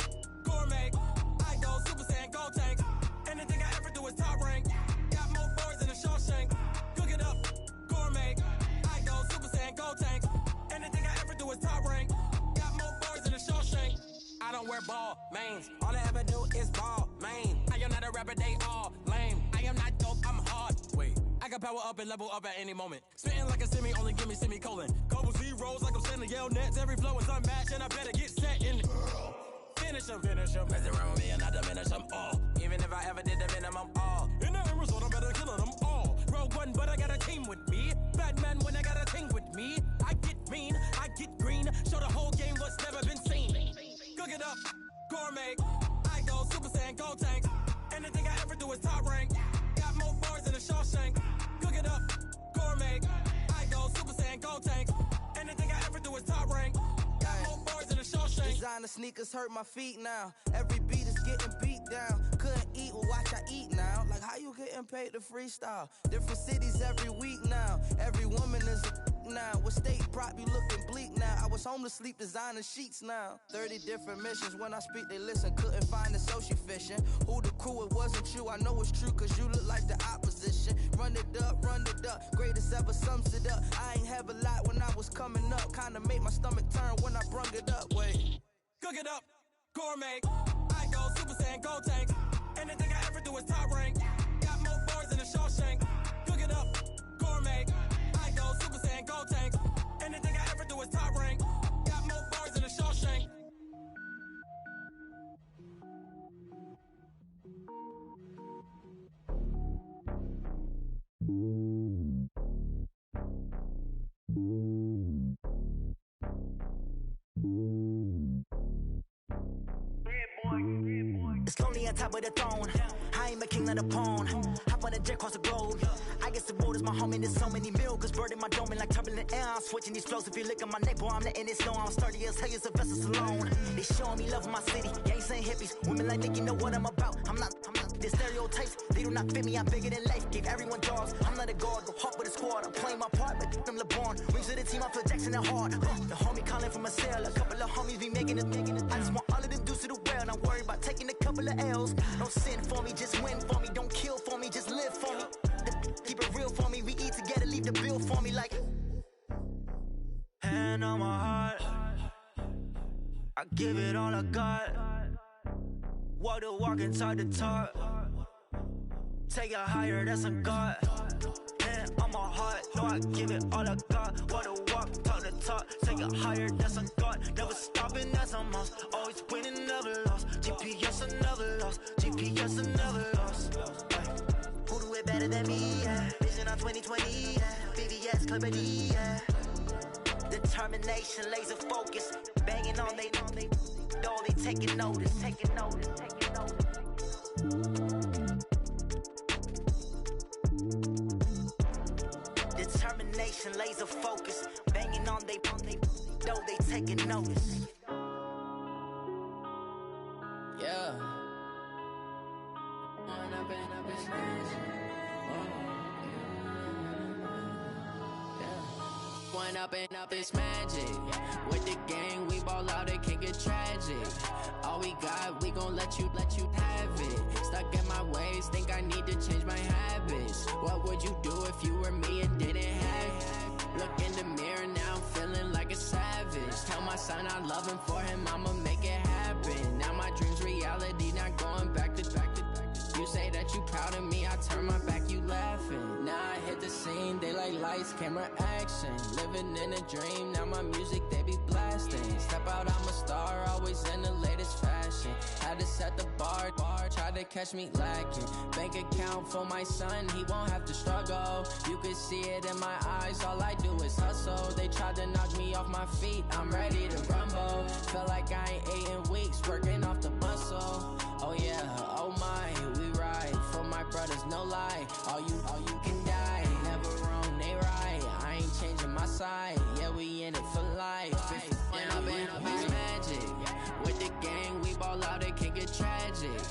[SPEAKER 15] gourmet. I go Super Saiyan, gold tank. Anything I ever do is top rank. Got more boys than a Shawshank. Cook it up, gourmet. I go Super Saiyan, gold tank. Anything I ever do is top rank. Got more boys than a Shawshank. I don't wear ball mains. All I ever do is ball main. I am not a rapper, they all lame. I am not dope, I'm hard. Wait, I can power up and level up at any moment. Spitting like a semi, only give me semicolon. Couple zeros like I'm sending yell nets. Every flow is unmatched and I better get set in. Finish him. Mess around with me and I diminish them all. Even if I ever did the minimum, all. In the end result, I'm better killing them all. Rogue One, but I got a team with me. Batman when I got a team with me. I get mean, I get green. Show the whole game what's never been seen. Cook it up, gourmet. I go Super Saiyan, gold tank. Anything I ever do is top rank. Got more bars than a Shawshank. Cook it up, gourmet. I go Super Saiyan, gold tank. Anything I ever do is top rank. Got more bars than a Shawshank.
[SPEAKER 16] Designer sneakers hurt my feet now. Every beat is getting beat down. Couldn't eat, well watch I eat now. Like how you getting paid to freestyle? Different cities every week now. Every woman is a now. With state prop, you looking bleak now. I was home to sleep, designing sheets now. 30 different missions. When I speak, they listen. Couldn't find it, so she fishing. Who the crew? It wasn't you. I know it's true, cause you look like the opposition. Run it up. Greatest ever sums it up. I ain't have a lot when I was coming up. Kinda made my stomach turn when I brung it up. Wait.
[SPEAKER 15] Cook it up, gourmet. I go Super Saiyan, gold tank. Anything I ever do is top rank. Got more bars than a Shawshank. Cook it up, gourmet. I go Super Saiyan, gold tank. Anything I ever do is top rank. Got more bars than a Shawshank.
[SPEAKER 17] It's lonely on top of the throne. I ain't a king, not a pawn. Hop on a jet across the globe. I guess the road is my home and there's so many milkers burning my dome like turbulent air. I'm switching these flows. If you look at my neck, boy, I'm letting it slow. I'm sturdy as hell, it's a vessel alone. They showing me love in my city. Gangs ain't hippies. Women like Nicky know what I'm about. I'm not the stereotypes. They do not fit me. I'm bigger than life. Gave everyone jobs. I'm not a guard. Go hop with a squad. I'm playing my part, but them LeBron. Rings to the team. I feel Jackson and hard. The homie calling from a cell. A couple of homies be making it. I just want all of them dudes to the well. Not worry about taking a couple of L's. Don't sin for me, just win for me. Don't kill for me, just live for me. Keep it real for me. We eat together, leave the bill for me like.
[SPEAKER 16] Hand on my heart, I give it all I got. Walk the walk and talk the talk. Take it higher, that's a God. Hand on my heart, no, I give it all I got. Walk the walk, talk the talk. Take it higher, that's a God. Never stopping, that's a must. Always winning, never lost. GPS, I never lost. GPS, I never lost. Who do it better than me? Yeah. Vision on 2020. Yeah. VVS, Clipper D. Yeah. Determination, laser focus. Banging on they, though they taking notice. Determination, laser focus. Banging on they, though they taking notice.
[SPEAKER 3] Yeah. One up and up, it's magic. With the gang, we ball out, it can get tragic. All we got, we gon' let you have it. Stuck in my ways, think I need to change my habits. What would you do if you were me and didn't have it? Look in the mirror, now I'm feeling like a savage. Tell my son I love him, for him I'ma make it happen. Now my dream's reality, not going back to. You say that you proud of me, I turn my back, you laughing. Now I hit the scene, flashing, they like lights, camera, action. Living in a dream, now my music they be blasting. Step out, I'm a star, always in the latest fashion. Had to set the bar, try to catch me lacking. Bank account for my son, he won't have to struggle. You can see it in my eyes, all I do is hustle. They tried to knock me off my feet, I'm ready to rumble. Feel like I ain't ate in weeks, working off the muscle. Oh yeah, oh my, we ride for my brothers, no lie. All you can die, never wrong, they right. I ain't changing my side, yeah, we in it for life. When I've been magic, with the gang, we ball out, it can get tragic.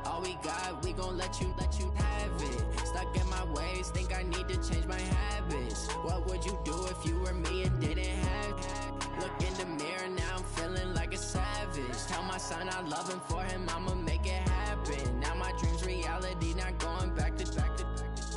[SPEAKER 3] All we got, we gon' let you have it. Stuck in my ways, think I need to change my habits. What would you do if you were me and didn't have it? Look in the mirror, now I'm feeling like a savage. Tell my son I love him, for him I'ma make it happen. Now my dream's reality, not going back to.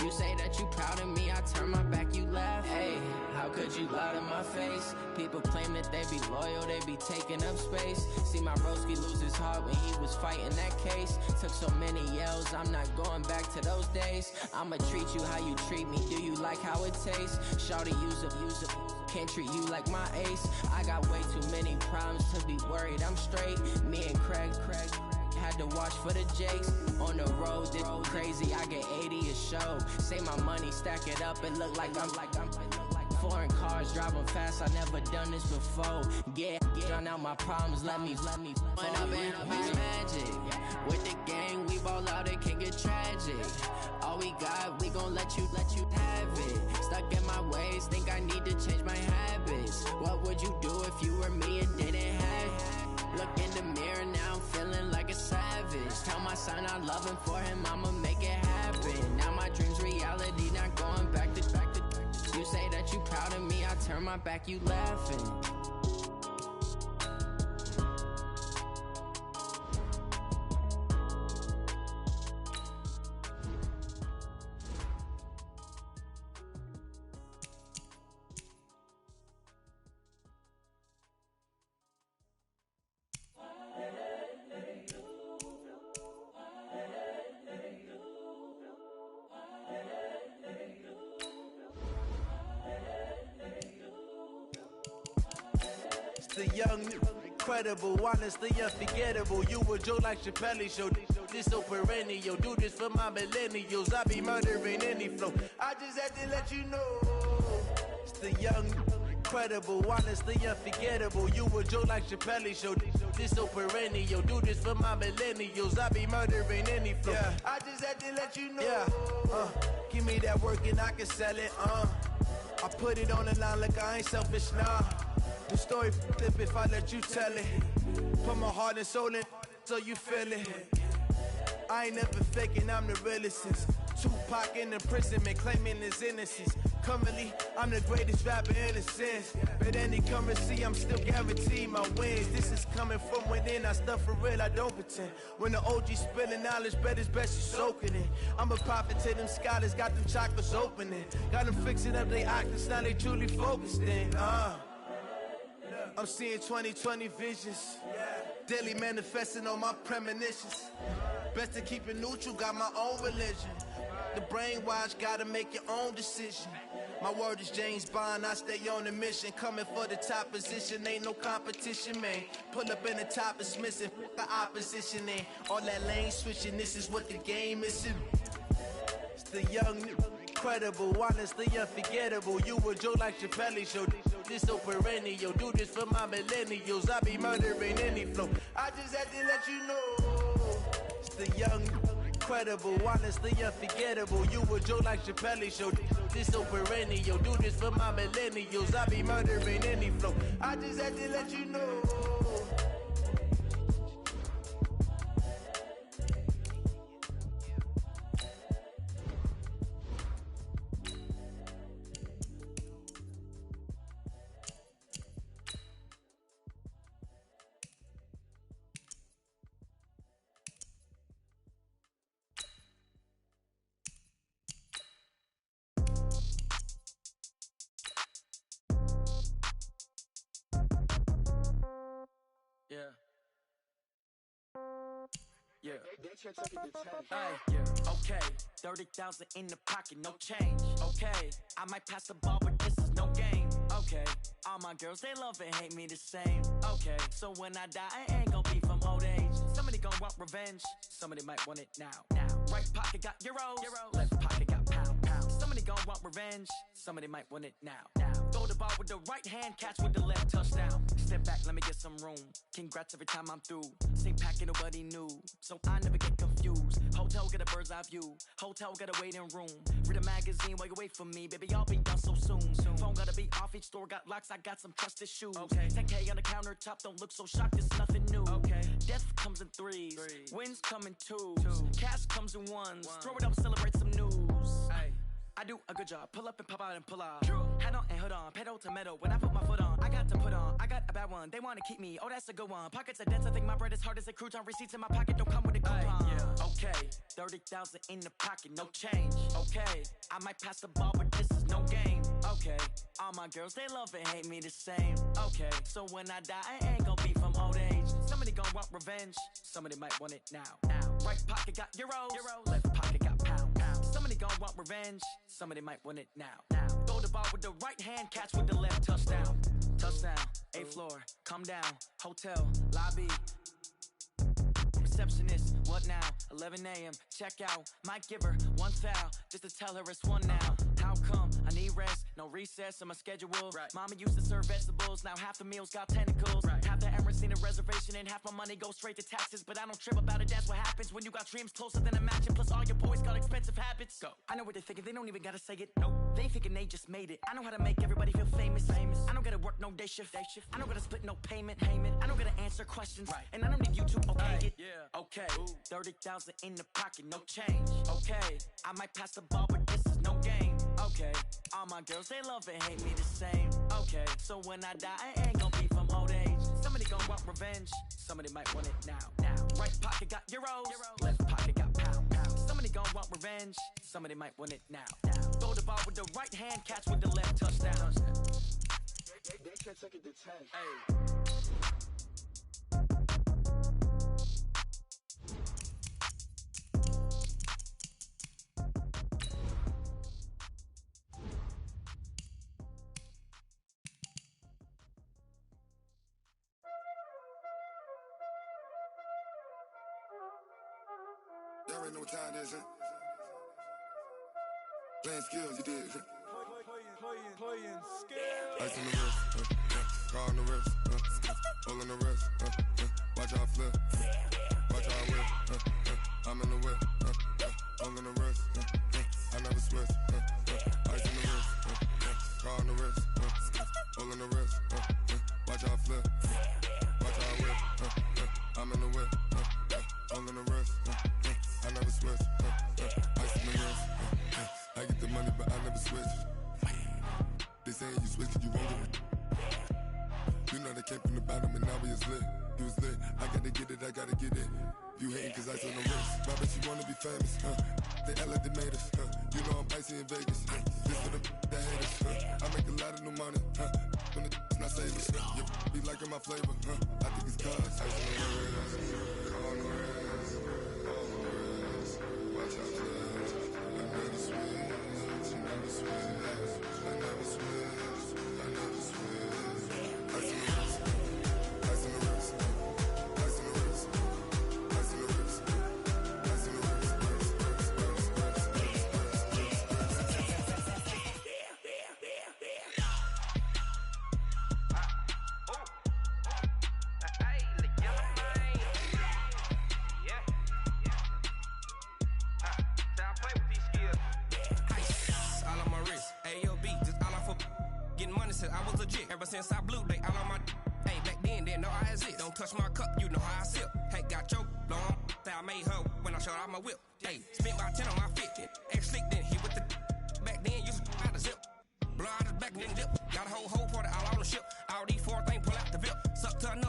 [SPEAKER 3] You say that you proud of me, I turn my back, you laugh. Hey, how could you lie to my face? People claim that they be loyal, they be taking up space. See my broski lose his heart when he was fighting that case. Took so many yells, I'm not going back to those days. I'ma treat you how you treat me, do you like how it tastes? Shawty, use up, can't treat you like my ace. I got way too many problems to be worried, I'm straight. Me and Craig had to watch for the Jakes. On the road, this crazy, I get 80 a show. Say my money, stack it up, it look like I'm foreign cars, driving fast, I never done this before. Get drown out my problems, let me When I've been magic, with the gang, we ball out, it can get tragic. All we got, we gon' let you have it. Stuck in my ways, think I need to change my habits. What would you do if you were me and didn't have it? Look in the mirror, now I'm feeling like a savage. Tell my son I love him, for him I'ma make it happen. Now my dream's reality, not going back to. You say that you proud of me, I turn my back, you laughing.
[SPEAKER 18] The young, incredible, honestly unforgettable. You a Joe like Chappelle show. This so perennial. Do this for my millennials. I be murdering any flow. I just had to let you know. It's the young, incredible, honestly unforgettable. You a Joe like Chappelle show. This so perennial. Do this for my millennials. I be murdering any flow. Yeah. I just had to let you know. Yeah. Give me that work and I can sell it. I put it on the line like I ain't selfish, nah. The story flip if I let you tell it. Put my heart and soul in so you feel it. I ain't never faking, I'm the realest since Tupac in imprisonment, claiming his innocence. Currently, I'm the greatest rapper in a sense. But any currency, I'm still guaranteed my wins. This is coming from within, I stuff for real, I don't pretend. When the OG spilling knowledge, bet it's best you soak it in. I'm a prophet to them scholars, got them chakras opening. Got them fixing up their octaves, now they truly focused in. I'm seeing 2020 visions. Daily manifesting on my premonitions. Best to keep it neutral, got my own religion. The brainwash, gotta make your own decision. My word is James Bond, I stay on a mission. Coming for the top position, ain't no competition, man. Pull up in the top is missing, the opposition ain't. All that lane switching, this is what the game is. It's the young, incredible, honestly unforgettable. You a Joe like Chappelle show. This so perennial. Do this for my millennials. I be murdering any flow. I just had to let you know. It's the young, incredible, honestly unforgettable. You a Joe like Chappelle show. This so perennial. Do this for my millennials. I be murdering any flow. I just had to let you know.
[SPEAKER 16] Yeah, okay. 30,000 in the pocket, no change. Okay, I might pass the ball, but this is no game. Okay, all my girls, they love and hate me the same. Okay, so when I die, I ain't gon' be from old age. Somebody gon' want revenge, somebody might want it now. Right pocket got euros, left pocket got pound. Somebody gon' want revenge, somebody might want it now. Throw the ball with the right hand, catch with the left, touchdown. Step back, let me get some room. Congrats every time I'm through. Same packet, nobody knew, so I never get confused. Hotel get a bird's eye view, hotel got a waiting room. Read a magazine while you wait for me, baby, I'll be done so soon. Phone gotta be off, each store got locks, I got some trusted shoes. 10K on the countertop, don't look so shocked, it's nothing new. Death comes in threes, wins come in twos. Cash comes in ones, throw it up, celebrate some news. I do a good job, pull up and pop out and pull out. Head on and hood on, pedal to metal. When I put my foot on, I got to put on. I got a bad one, they wanna keep me, oh that's a good one. Pockets are dense, I think my bread is hard as a crouton. Receipts in my pocket don't come with a coupon. Okay, 30,000 in the pocket, no change. Okay, I might pass the ball, but this is no game. Okay, all my girls, they love and hate me the same. Okay, so when I die, I ain't gon' be from old age. Somebody gon' want revenge, somebody might want it now. Right pocket got euros, left pocket got pound. Somebody gon' want revenge, somebody might want it now. Throw the ball with the right hand, catch with the left, touchdown. Touchdown, 8th floor, come down, hotel, lobby. Receptionist, what now? 11 a.m., check out. Might give her one foul, just to tell her it's one now. How come? I need rest, no recess in my schedule. Mama used to serve vegetables, now half the meals got tentacles. Half the Emirates need a reservation and half my money goes straight to taxes. But I don't trip about it, that's what happens when you got dreams closer than a mansion. Plus all your boys got expensive habits. Go. I know what they're thinking, they don't even gotta say it. Nope. They thinking they just made it. I know how to make everybody feel famous. I don't gotta work no day shift. I don't gotta split no payment. I don't gotta answer questions. And I don't need you to okay it. Okay, 30,000 in the pocket, no change. Okay, I might pass the ball, but this is no game. Okay, all my girls, they love and hate me the same. Okay, so when I die, I ain't gon' be from old age. Somebody gon' want revenge, somebody might want it now. Right pocket got euros, left pocket got pound. Somebody gon' want revenge, somebody might want it now. Throw the ball with the right hand, catch with the left, touchdown.
[SPEAKER 9] They can't take it to 10.
[SPEAKER 19] Y'all already know what time it is, huh? Playing skills, you did.
[SPEAKER 18] Playing skills.
[SPEAKER 19] Ice on the wrist, car on the wrist, hole on the wrist, watch how I flip, watch how I whip, I'm in the whip, hole on the wrist, I never switch, ice on the wrist, car on the wrist, hole on the wrist, watch how I flip, watch how I whip, I'm in the whip, hole on the wrist, I never switch, ice on the wrist, I get the money but I never switch. They saying you switch cause you won't get it. You know they came from the bottom and now we is lit. You was lit, I gotta get it, I gotta get it. You hating cause ice on the wrist. My bitch, you wanna be famous, They act like they made us, You know I'm icy in Vegas, This for the that hate us, I make a lot of new money, When the not saving, You be liking my flavor, I think it's cause ice on the wrist, on the wrist, on the wrist. Watch out, cuz I never switch, you never switch. I never switch, I never switch. Ice in the wrist, ice in the wrist, ice in the wrist, ice in the wrist, ice in the wrist,
[SPEAKER 20] I was legit ever since I blew they all on my hey back then didn't know I exist. Don't touch my cup, you know how I sip. Hey, got your long that I made her when I showed out my whip. Hey, spent about 10 on my fit. Ex slick then hit with the back then used to out the zip. Blow out his back and then dip. Got a whole party all on the ship. All these four things pull out the VIP. Suck to another.